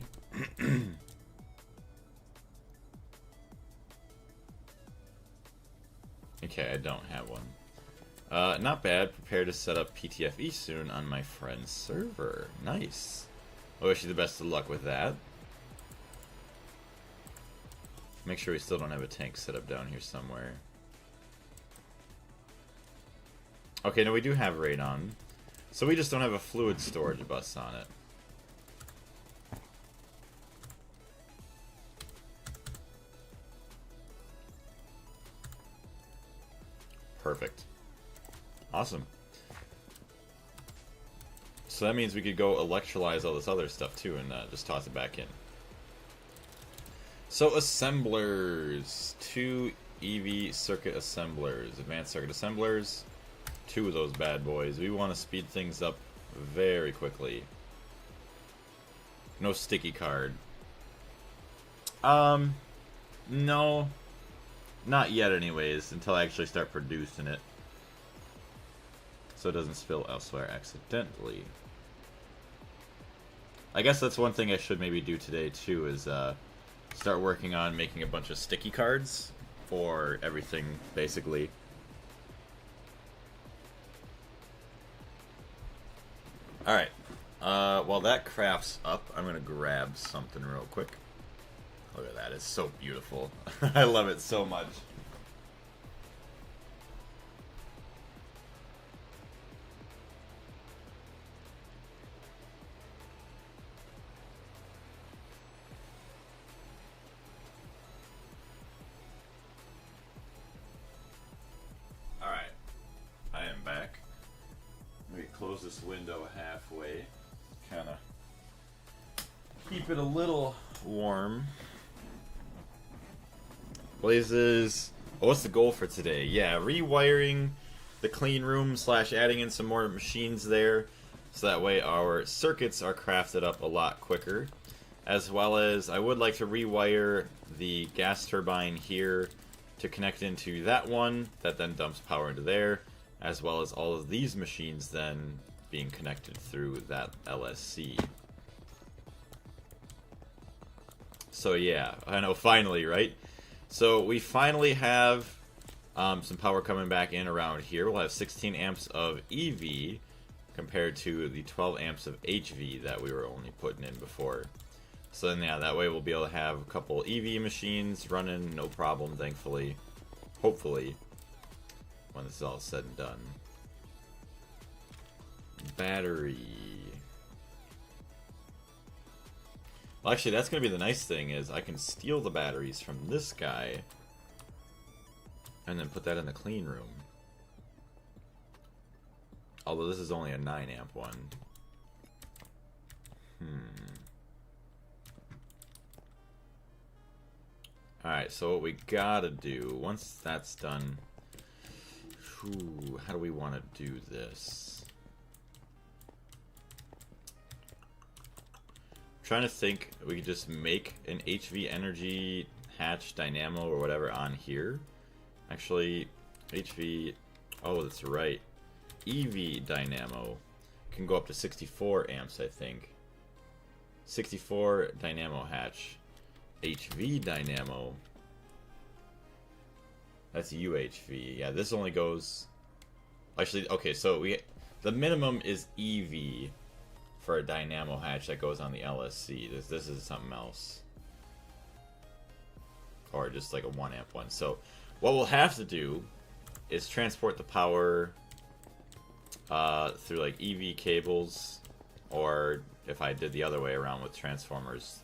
Okay, I don't have one. Not bad. Prepare to set up PTFE soon on my friend's server. Nice. I wish you the best of luck with that. Make sure we still don't have a tank set up down here somewhere. Okay, no, we do have radon. So we just don't have a fluid storage bus on it. Awesome. So that means we could go electrolyze all this other stuff too and just toss it back in. So assemblers. 2 EV circuit assemblers. Advanced circuit assemblers. 2 of those bad boys. We want to speed things up very quickly. No sticky card. No. Not yet anyways, until I actually start producing it. So it doesn't spill elsewhere accidentally. I guess that's one thing I should maybe do today too, is start working on making a bunch of sticky cards for everything, basically. Alright. While that crafts up, I'm going to grab something real quick. Look at that, it's so beautiful. I love it so much. Alright, I am back. Let me close this window halfway. Kind of keep it a little warm. Blazes. Oh, what's the goal for today? Yeah, rewiring the clean room / adding in some more machines there, so that way our circuits are crafted up a lot quicker. As well as I would like to rewire the gas turbine here to connect into that one, that then dumps power into there, as well as all of these machines then being connected through that LSC. So yeah, I know, finally, right? So we finally have some power coming back in around here. We'll have 16 amps of EV compared to the 12 amps of HV that we were only putting in before. So then, yeah, that way we'll be able to have a couple EV machines running, no problem, thankfully. Hopefully, when this is all said and done. Battery. Well, actually, that's going to be the nice thing, is I can steal the batteries from this guy and then put that in the clean room. Although this is only a 9 amp one. Alright, so what we gotta do, once that's done... how do we want to do this? Trying to think, we could just make an HV energy hatch dynamo or whatever on here. Actually, HV, oh, that's right. EV dynamo can go up to 64 amps, I think. 64 dynamo hatch. HV dynamo. That's UHV. Yeah, this only goes... Actually, okay, so the minimum is EV for a dynamo hatch that goes on the LSC. This is something else. Or just like a 1 amp one. So what we'll have to do is transport the power through like EV cables, or if I did the other way around with transformers.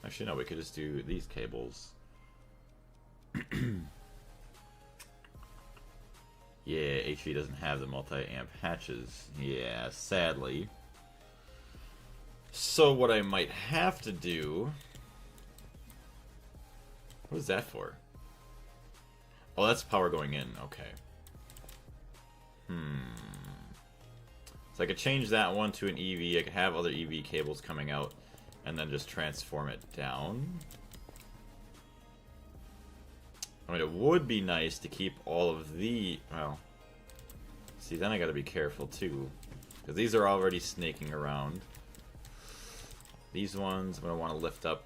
Actually, no, we could just do these cables. Yeah, HV doesn't have the multi-amp hatches. Yeah, sadly. So what I might have to do... What is that for? Oh, that's power going in. Okay. So I could change that one to an EV. I could have other EV cables coming out and then just transform it down. I mean, it would be nice to keep all of the... Well, see, then I gotta be careful, too. Because these are already snaking around. These ones, I'm gonna want to lift up.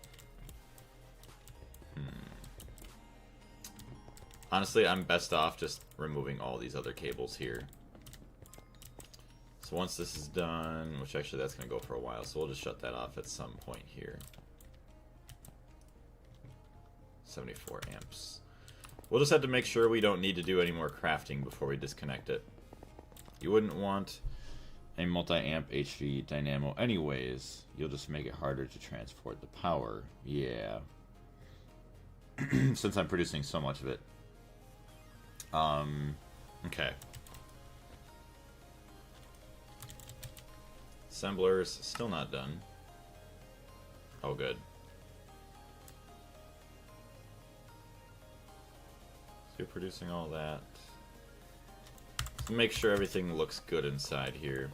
Honestly, I'm best off just removing all these other cables here. So once this is done, which actually that's gonna go for a while, so we'll just shut that off at some point here. 74 amps. We'll just have to make sure we don't need to do any more crafting before we disconnect it. You wouldn't want a multi-amp HV dynamo anyways. You'll just make it harder to transport the power. Yeah. Since I'm producing so much of it. Okay. Assemblers, still not done. Oh, good. So you're producing all that. So make sure everything looks good inside here.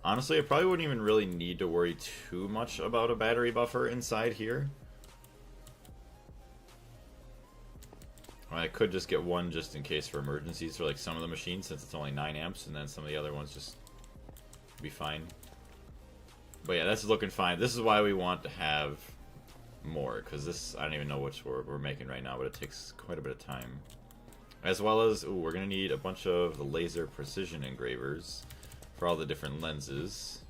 Honestly, I probably wouldn't even really need to worry too much about a battery buffer inside here. I could just get one just in case for emergencies for like some of the machines, since it's only 9 amps, and then some of the other ones just be fine. But yeah, that's looking fine. This is why we want to have more, because this, I don't even know which we're making right now, but it takes quite a bit of time. As well as, ooh, we're going to need a bunch of the laser precision engravers for all the different lenses.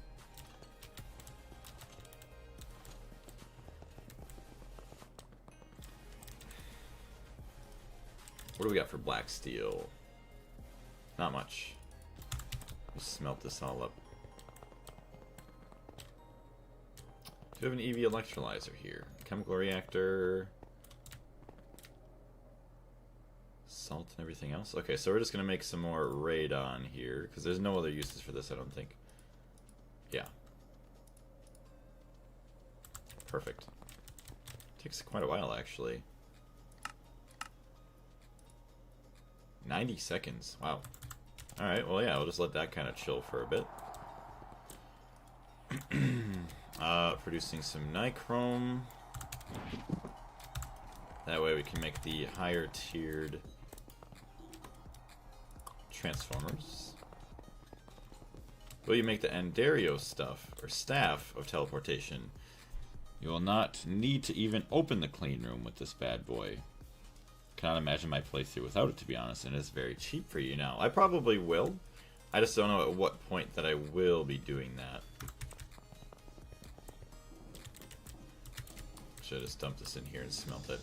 What do we got for black steel? Not much. We'll smelt this all up. Do we have an EV electrolyzer here? Chemical reactor. Salt and everything else. Okay, so we're just going to make some more radon here, because there's no other uses for this, I don't think. Yeah. Perfect. Takes quite a while, actually. 90 seconds. Wow. Alright, well, yeah, we'll just let that kind of chill for a bit. Producing some nichrome. That way we can make the higher tiered transformers. Will you make the Andario stuff, or staff of teleportation? You will not need to even open the clean room with this bad boy. Cannot imagine my playthrough without it, to be honest, and it's very cheap for you now. I probably will. I just don't know at what point that I will be doing that. Should just dump this in here and smelt it.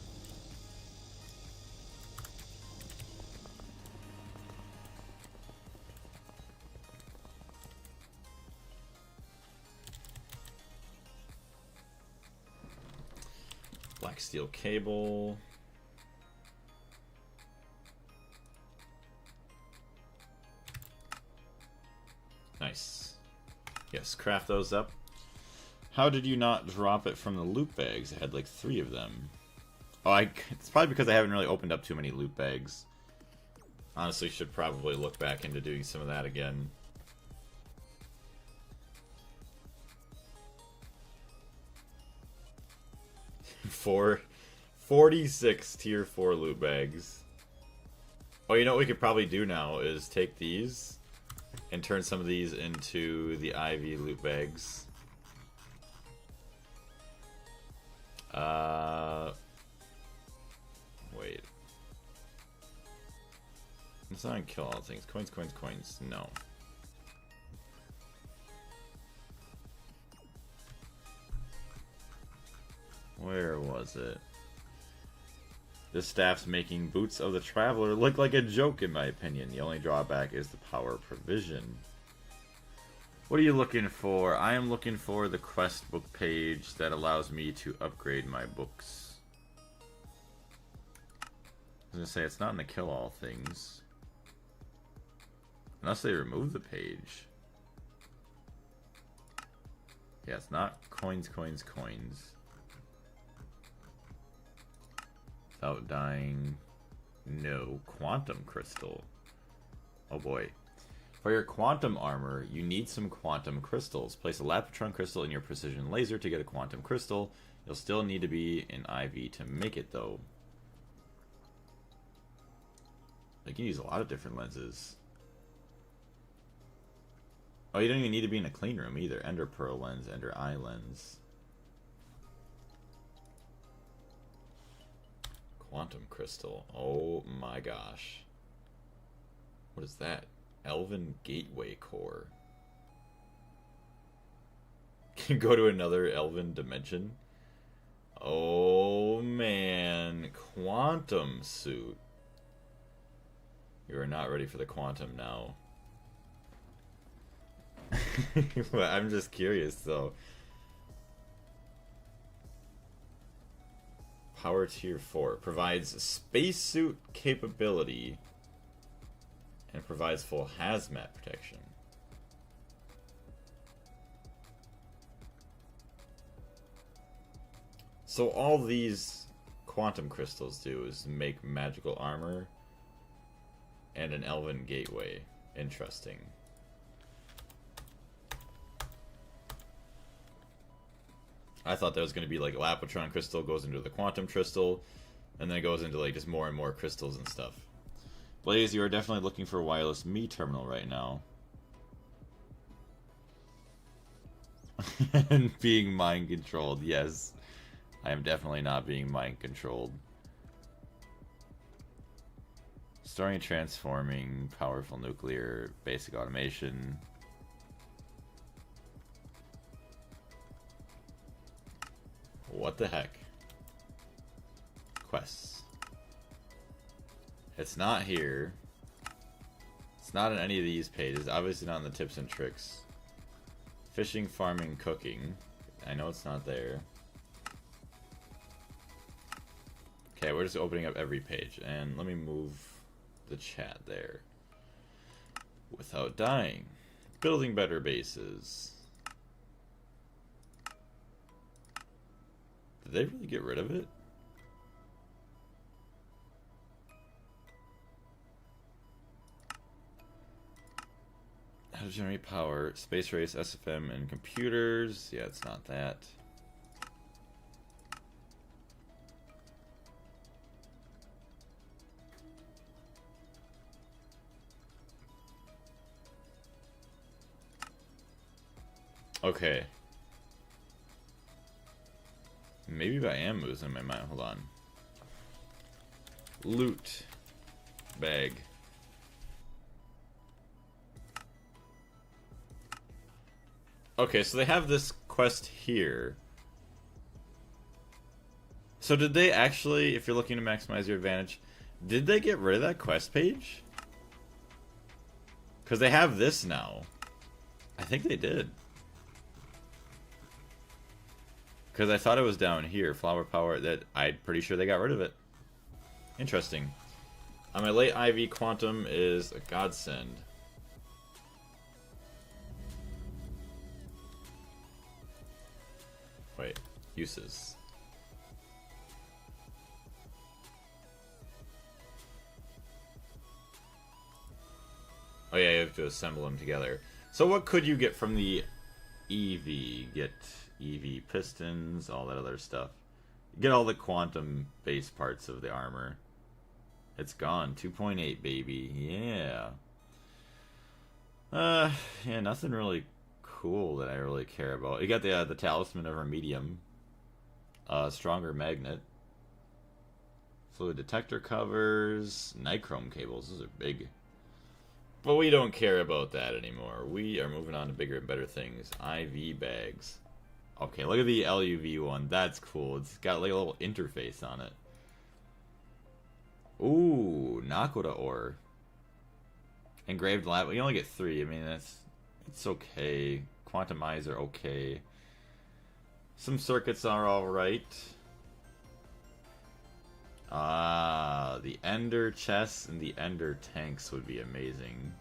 Black steel cable. Nice. Yes, craft those up. How did you not drop it from the loot bags? I had like 3 of them. Oh, it's probably because I haven't really opened up too many loot bags. Honestly, should probably look back into doing some of that again. For 46 tier 4 loot bags. Oh, you know what we could probably do now is take these and turn some of these into the Ivy loot bags. Wait. It's not kill all things. Coins, coins, coins. No. Where was it? This staff's making Boots of the Traveler look like a joke, in my opinion. The only drawback is the power provision. What are you looking for? I am looking for the quest book page that allows me to upgrade my books. I was going to say, it's not in the kill all things. Unless they remove the page. Yeah, it's not coins, coins, coins. Without dying. No. Quantum crystal. Oh boy. For your quantum armor, you need some quantum crystals. Place a Lapitron crystal in your precision laser to get a quantum crystal. You'll still need to be in IV to make it, though. You can use a lot of different lenses. Oh, you don't even need to be in a clean room either. Ender Pearl lens, Ender Eye lens. Quantum crystal. Oh my gosh. What is that? Elven Gateway Core. Can go to another Elven dimension. Oh man. Quantum suit. You are not ready for the quantum now. I'm just curious though. Power tier 4. Provides spacesuit capability. And provides full hazmat protection. So all these quantum crystals do is make magical armor and an elven gateway. Interesting. I thought that was going to be like Lapotron crystal goes into the quantum crystal, and then it goes into like just more and more crystals and stuff. Blaze, you are definitely looking for a wireless Me terminal right now. And being mind controlled, yes. I am definitely not being mind controlled. Storing and transforming, powerful nuclear, basic automation. What the heck? Quests. It's not here. It's not on any of these pages. Obviously not in the tips and tricks. Fishing, farming, cooking. I know it's not there. Okay, we're just opening up every page. And let me move the chat there. Without dying. Building better bases. Did they really get rid of it? How to generate power. Space race, SFM, and computers. Yeah, it's not that. Okay. Maybe I am losing my mind. Hold on. Loot. Bag. Okay, so they have this quest here. So did they actually, if you're looking to maximize your advantage, did they get rid of that quest page? Because they have this now. I think they did. Because I thought it was down here, flower power, that I'm pretty sure they got rid of it. Interesting. My late IV quantum is a godsend. Wait, uses. Oh yeah, you have to assemble them together. So what could you get from the EV? Get EV pistons, all that other stuff. Get all the quantum base parts of the armor. It's gone. 2.8, baby. Yeah. Yeah, nothing really cool that I really care about. You got the talisman of our medium. Stronger magnet. Fluid detector covers. Nichrome cables. Those are big. But we don't care about that anymore. We are moving on to bigger and better things. IV bags. Okay, look at the LUV one. That's cool. It's got like a little interface on it. Ooh, Nakoda ore. Engraved lab. You only get 3. I mean, it's okay. Quantumizer, okay. Some circuits are alright. The Ender chests and the Ender tanks would be amazing.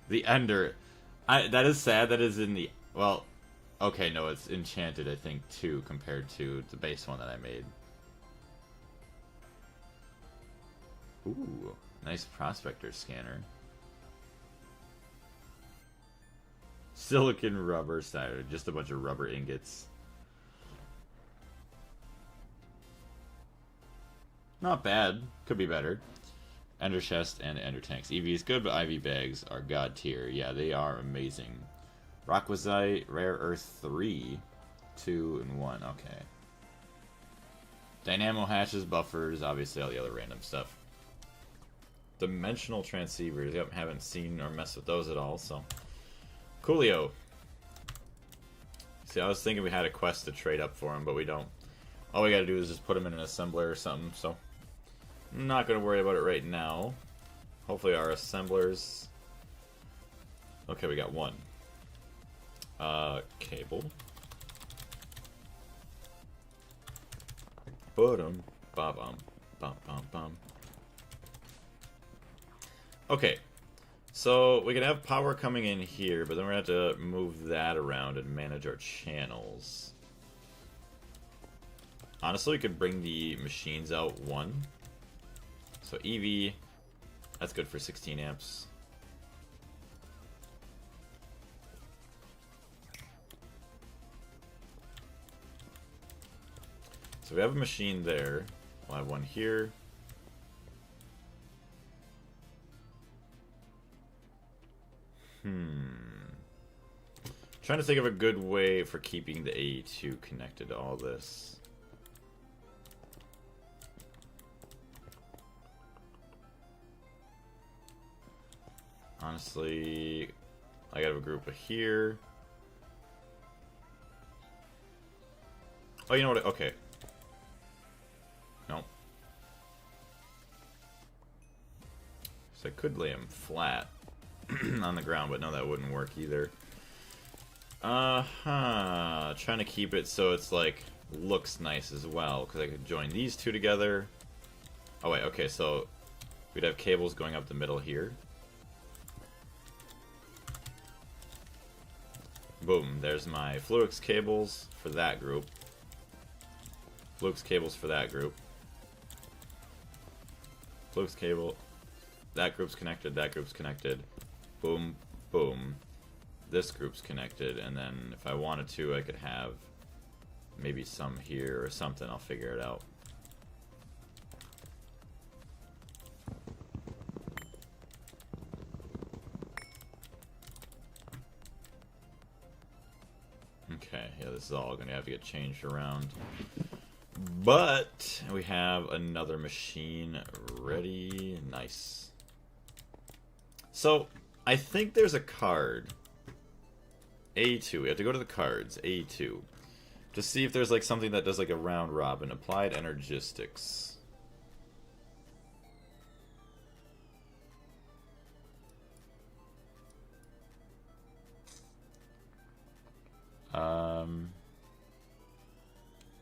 The Ender... that is sad that is in the... Well, okay, no, it's enchanted, I think, too, compared to the base one that I made. Ooh, nice prospector scanner. Silicon rubber side, just a bunch of rubber ingots. Not bad. Could be better. Ender chest and Ender tanks. EV is good, but IV bags are god tier. Yeah, they are amazing. Rockwazite, Rare Earth 3, 2, and 1. Okay. Dynamo hatches, buffers, obviously all the other random stuff. Dimensional transceivers. Yep, haven't seen or messed with those at all, so. Coolio. See, I was thinking we had a quest to trade up for them, but we don't. All we gotta do is just put them in an assembler or something, so. I'm not gonna worry about it right now. Hopefully our assemblers... Okay, we got 1. Cable. Bottom. Ba-bum. Bum-bum-bum. Okay. So, we can have power coming in here, but then we're going to have to move that around and manage our channels. Honestly, we could bring the machines out one. So, EV, that's good for 16 amps. So, we have a machine there. We'll have one here. Trying to think of a good way for keeping the AE2 connected to all this. Honestly, I gotta have a group here. Oh, you know what? Okay. Nope. So I could lay them flat on the ground, but no, that wouldn't work either. Trying to keep it so it's like looks nice as well, because I could join these two together. Oh wait, okay, so we'd have cables going up the middle here. Boom, there's my Fluix cables for that group. Fluix cables for that group. Fluix cable. That group's connected, that group's connected. Boom, boom. This group's connected, and then if I wanted to, I could have maybe some here or something. I'll figure it out. Okay, yeah, this is all going to have to get changed around. But we have another machine ready. Nice. So, I think there's a card. A2. We have to go to the cards. A2. To see if there's like something that does like a round robin. Applied Energistics.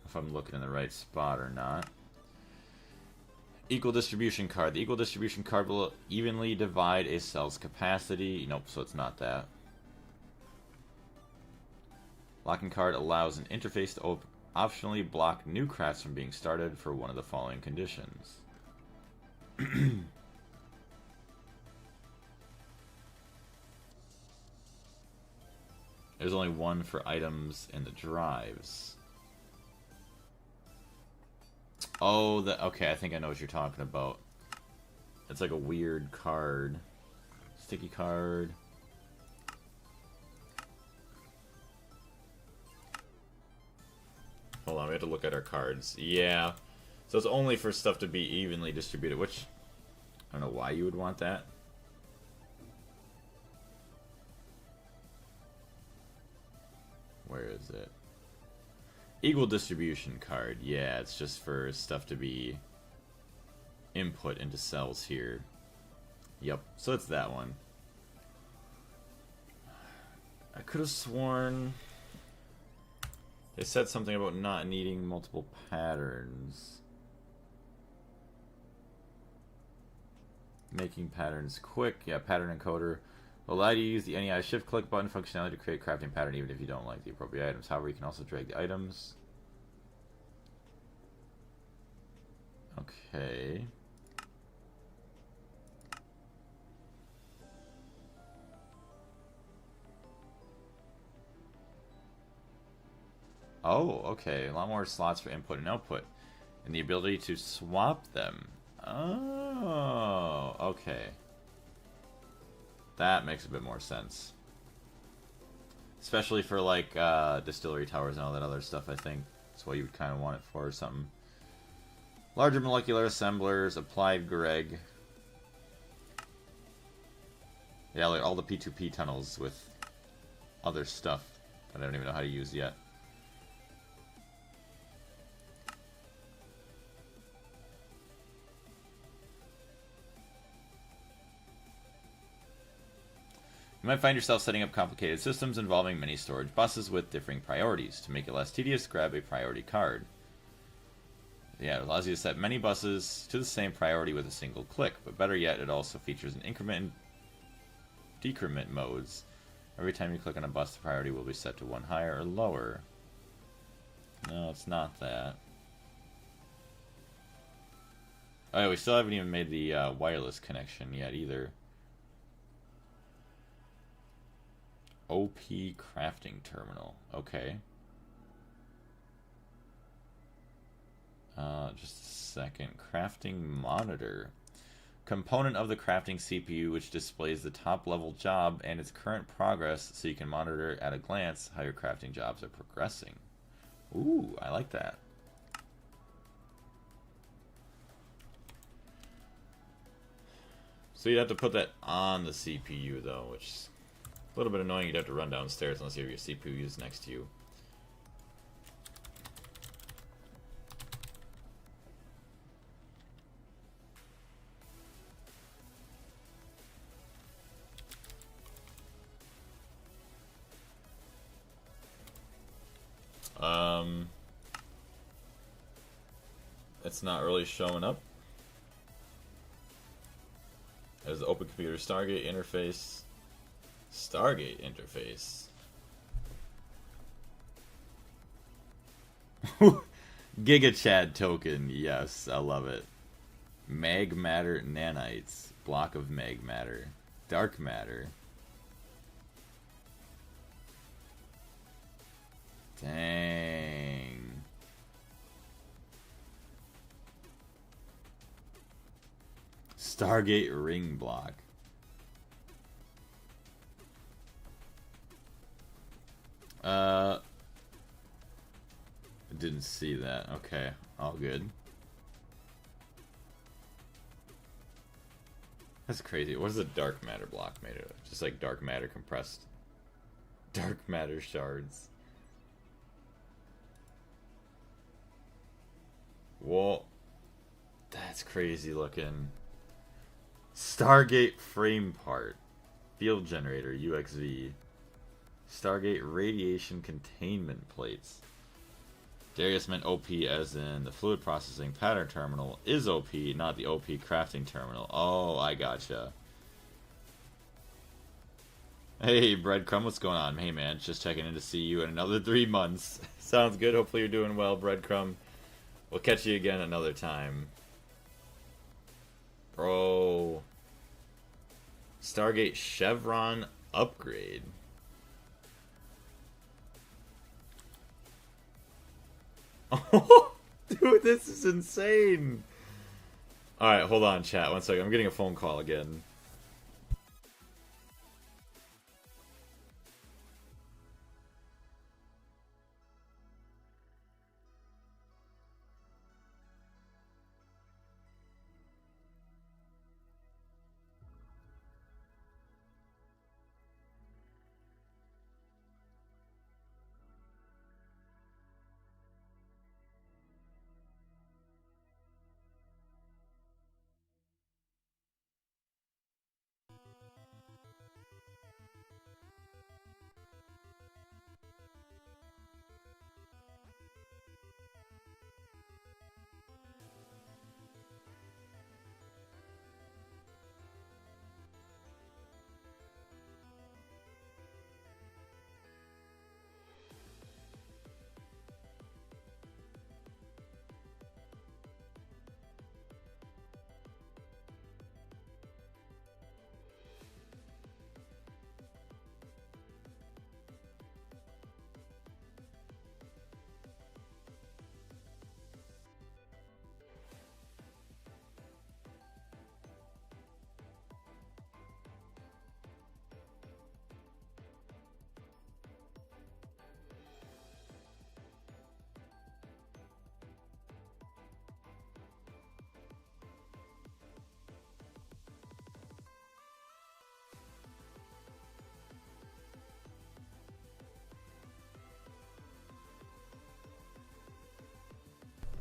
If I'm looking in the right spot or not. Equal distribution card. The equal distribution card will evenly divide a cell's capacity. Nope, so it's not that. Locking card allows an interface to optionally block new crafts from being started for one of the following conditions. There's only one for items in the drives. Oh, okay, I think I know what you're talking about. It's like a weird card. Sticky card. Hold on, we have to look at our cards. Yeah. So it's only for stuff to be evenly distributed, which I don't know why you would want that. Where is it? Equal distribution card. Yeah, it's just for stuff to be input into cells here. Yep, so it's that one. I could have sworn they said something about not needing multiple patterns. Making patterns quick. Yeah, pattern encoder will allow you to use the NEI shift click button functionality to create crafting pattern even if you don't like the appropriate items. However, you can also drag the items. Okay. Oh, okay. A lot more slots for input and output. And the ability to swap them. Oh, okay. That makes a bit more sense. Especially for, like, distillery towers and all that other stuff, I think. That's what you would kind of want it for or something. Larger molecular assemblers, applied Greg. Yeah, like all the P2P tunnels with other stuff that I don't even know how to use yet. You might find yourself setting up complicated systems involving many storage buses with differing priorities. To make it less tedious, grab a priority card. Yeah, it allows you to set many buses to the same priority with a single click, but better yet, it also features an increment and decrement modes. Every time you click on a bus, the priority will be set to one higher or lower. No, it's not that. Oh yeah, we still haven't even made the wireless connection yet either. OP crafting terminal. Okay. Just a second. Crafting monitor. Component of the crafting CPU which displays the top level job and its current progress so you can monitor at a glance how your crafting jobs are progressing. Ooh, I like that. So you'd have to put that on the CPU though, which is a little bit annoying. You'd have to run downstairs unless you have your CPU is next to you. It's not really showing up. There's the Open Computer Stargate interface. Stargate interface. Giga Chad token. Yes, I love it. Mag matter nanites. Block of mag matter. Dark matter. Dang. Stargate ring block. Didn't see that. Okay, all good. That's crazy. What is a dark matter block made of? Just like dark matter compressed. Dark matter shards. Whoa. That's crazy looking. Stargate frame part. Field generator, UXV. Stargate radiation containment plates. Darius meant OP as in the fluid processing pattern terminal is OP, not the OP crafting terminal. Oh, I gotcha. Hey, Breadcrumb, what's going on? Hey, man, just checking in to see you in another 3 months. Sounds good. Hopefully you're doing well, Breadcrumb. We'll catch you again another time. Bro. Stargate Chevron upgrade. Oh, dude, this is insane. Alright, hold on, chat. 1 second. I'm getting a phone call again.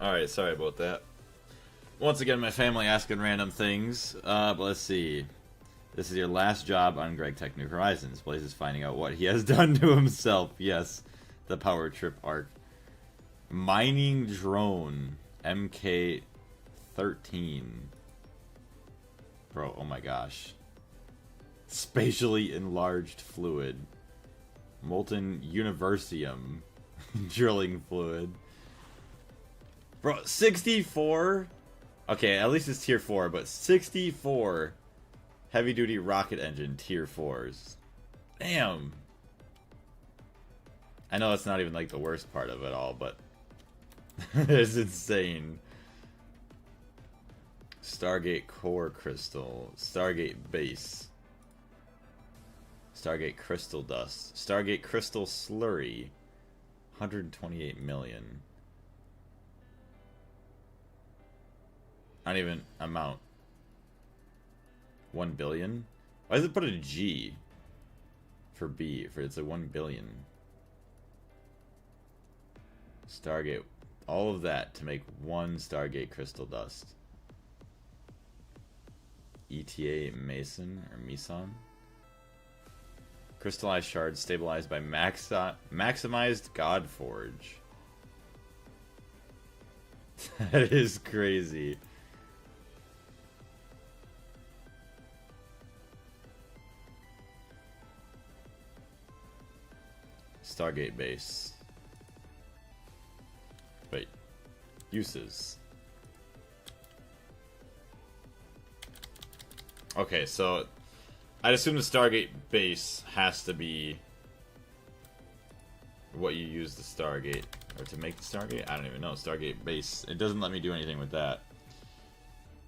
Alright, sorry about that. Once again, my family asking random things. But let's see. This is your last job on Gregtech New Horizons. Blaze is finding out what he has done to himself. Yes, the power trip arc. Mining drone. MK13. Bro, oh my gosh. Spatially enlarged fluid. Molten universium. Drilling fluid. Bro, 64? Okay, at least it's tier 4, but 64 heavy duty rocket engine tier 4s. Damn. I know it's not even like the worst part of it all, but it's insane. Stargate core crystal, Stargate base, Stargate crystal dust, Stargate crystal slurry, 128 million. Not even amount. 1 billion? Why does it put a G for B? For it's a 1 billion. Stargate. All of that to make one Stargate crystal dust. ETA Mason or Meson. Crystallized shards stabilized by maximized Godforge. That is crazy. Stargate base. Wait. Uses. Okay, so I'd assume the Stargate base has to be what you use the Stargate, or to make the Stargate? I don't even know. Stargate base. It doesn't let me do anything with that.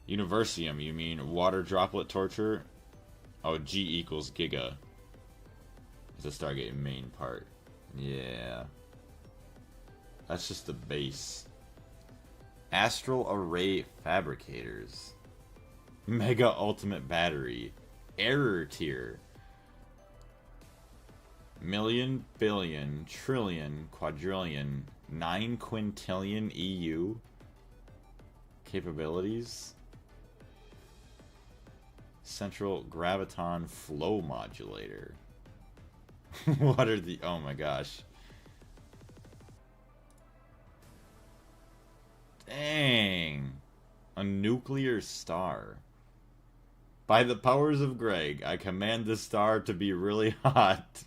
Universium, you mean water droplet torture? Oh, G equals giga. It's a Stargate main part. Yeah. That's just the base. Astral Array Fabricators. Mega Ultimate Battery. Error tier. Million, billion, trillion, quadrillion, 9 quintillion EU. Capabilities. Central Graviton Flow Modulator. What are the... Oh my gosh. Dang. A nuclear star. By the powers of Greg, I command this star to be really hot.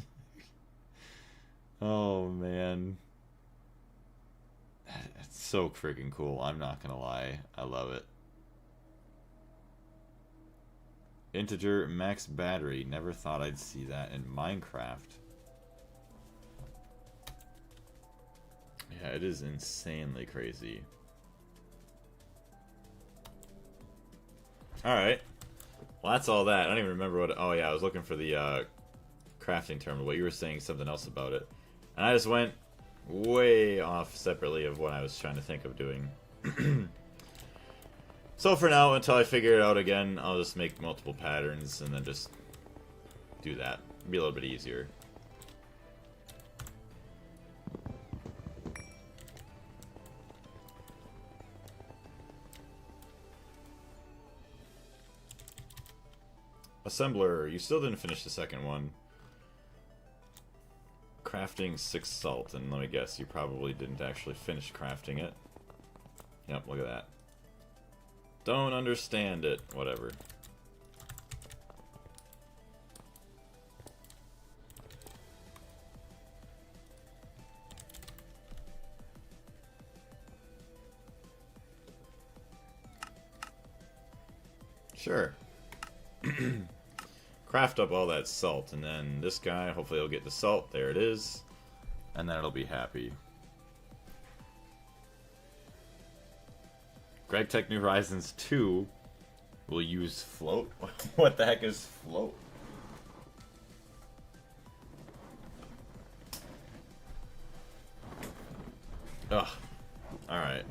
Oh, man. It's so freaking cool. I'm not gonna lie. I love it. Integer max battery. Never thought I'd see that in Minecraft. Yeah, it is insanely crazy. Alright. Well, that's all that. I don't even remember what... Oh, yeah, I was looking for the crafting terminal, but you were saying something else about it. And I just went way off separately of what I was trying to think of doing. So for now, until I figure it out again, I'll just make multiple patterns and then just do that. It'll be a little bit easier. Assembler, you still didn't finish the second one. Crafting 6 salt, and let me guess, you probably didn't actually finish crafting it. Yep, look at that. Don't understand it. Whatever. Sure. Craft up all that salt, and then this guy, hopefully he'll get the salt. There it is. And then it'll be happy. Gregtech New Horizons 2 will use float. What the heck is float? Ugh. Alright.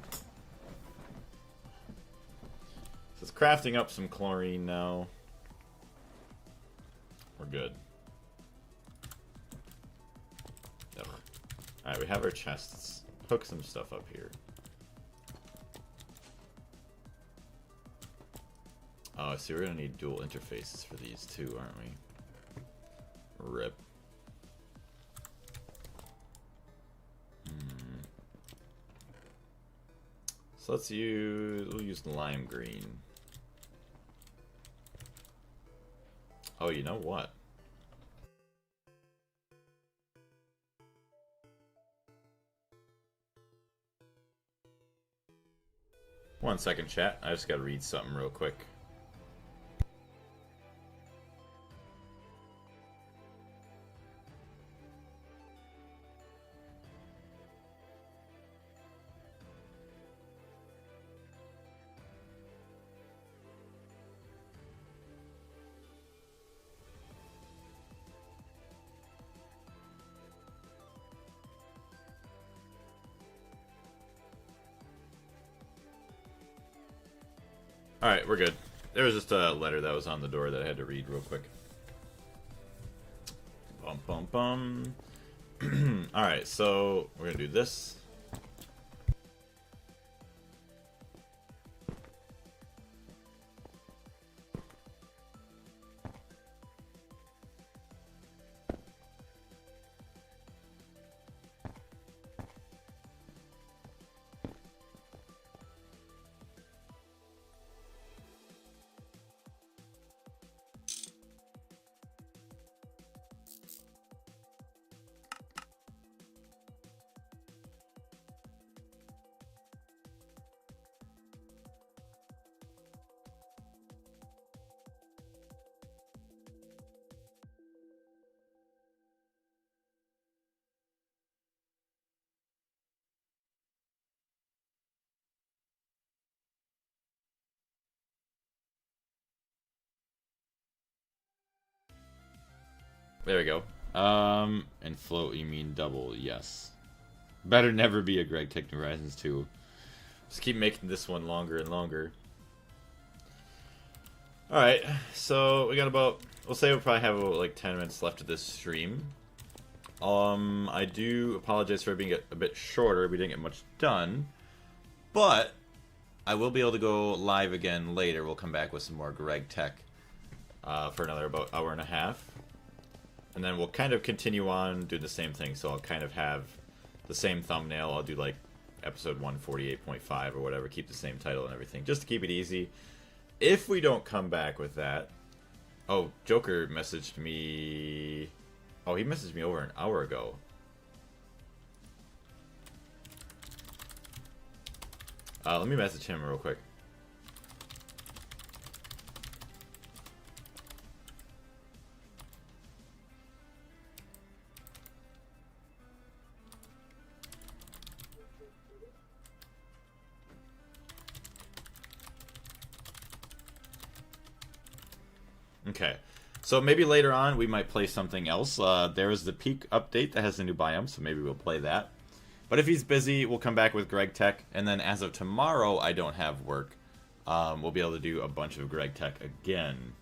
So it's crafting up some chlorine now. We're good. Ugh. Alright, we have our chests. Hook some stuff up here. Oh, I see, we're gonna need dual interfaces for these too, aren't we? RIP. So we'll use lime green. Oh, you know what? One second, chat. I just gotta read something real quick. Alright, we're good. There was just a letter that was on the door that I had to read real quick. Bum bum bum. Alright, so we're gonna do this. There we go. And float, you mean double, yes. Better never be a Gregtech New Horizons 2. Just keep making this one longer and longer. Alright, so we got about, we'll say we'll probably have about like 10 minutes left of this stream. I do apologize for it being a bit shorter. We didn't get much done. But I will be able to go live again later. We'll come back with some more Gregtech for another about hour and a half. And then we'll kind of continue on doing the same thing. So I'll kind of have the same thumbnail. I'll do like episode 148.5 or whatever. Keep the same title and everything. Just to keep it easy. If we don't come back with that... Oh, Joker messaged me... Oh, he messaged me over an hour ago. Let me message him real quick. Okay, so maybe later on we might play something else. There is the Peak update that has a new biome, so maybe we'll play that. But if he's busy, we'll come back with Gregtech, and then as of tomorrow, I don't have work. We'll be able to do a bunch of Gregtech again,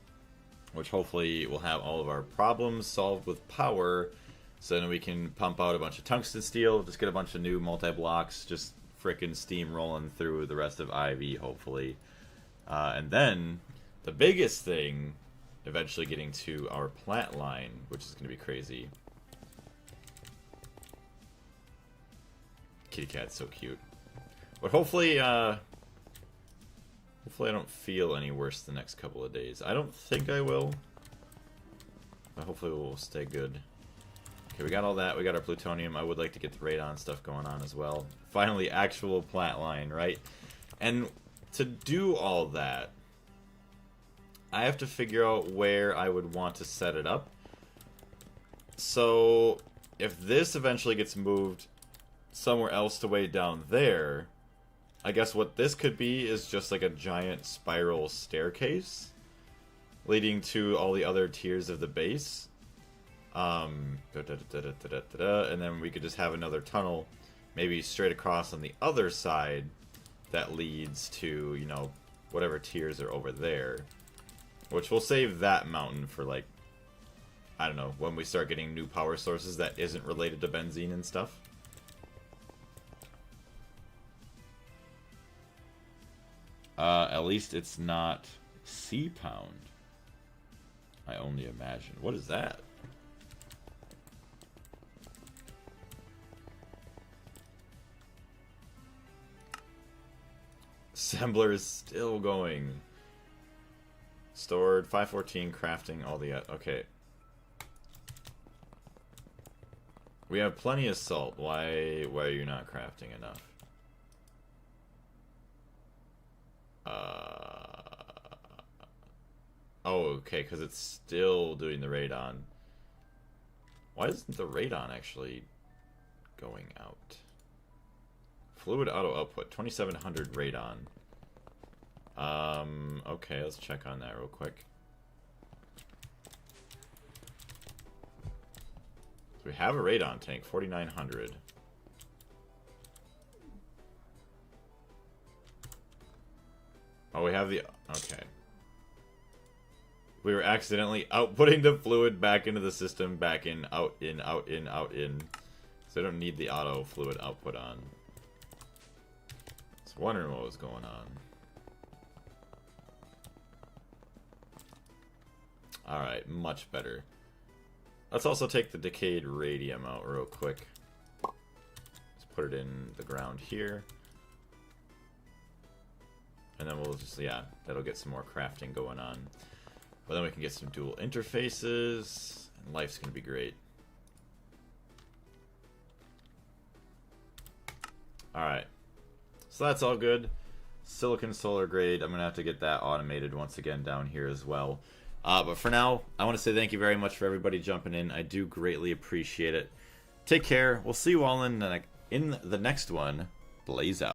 which hopefully will have all of our problems solved with power, so then we can pump out a bunch of tungsten steel, just get a bunch of new multi-blocks, just frickin' steam rolling through the rest of IV, hopefully. And then, the biggest thing... eventually getting to our plant line, which is going to be crazy. Kitty cat's so cute. But hopefully, hopefully I don't feel any worse the next couple of days. I don't think I will. But hopefully we'll stay good. Okay, we got all that. We got our plutonium. I would like to get the radon stuff going on as well. Finally, actual plant line, right? And to do all that, I have to figure out where I would want to set it up. So, if this eventually gets moved somewhere else to way down there, I guess what this could be is just like a giant spiral staircase leading to all the other tiers of the base. And then we could just have another tunnel maybe straight across on the other side that leads to, you know, whatever tiers are over there. Which we'll save that mountain for, like, I don't know, when we start getting new power sources that isn't related to benzene and stuff. At least it's not sea pound. I only imagine. What is that? assembler is still going. Stored, 514, crafting, all the... Okay. We have plenty of salt. Why are you not crafting enough? Oh, okay, because it's still doing the radon. Why isn't the radon actually going out? Fluid auto output, 2700 radon. Okay, let's check on that real quick. So we have a radon tank, 4900. Oh, we have the... Okay. We were accidentally outputting the fluid back into the system, back in, out, in, out, in, out, in. So I don't need the auto fluid output on. I was wondering what was going on. Alright, much better. Let's also take the decayed radium out real quick. Let's put it in the ground here. And then we'll just, yeah, that'll get some more crafting going on. But then we can get some dual interfaces, and life's going to be great. Alright, so that's all good. Silicon solar grade, I'm going to have to get that automated once again down here as well. But for now, I want to say thank you very much for everybody jumping in. I do greatly appreciate it. Take care. We'll see you all in the next one. Blaze out.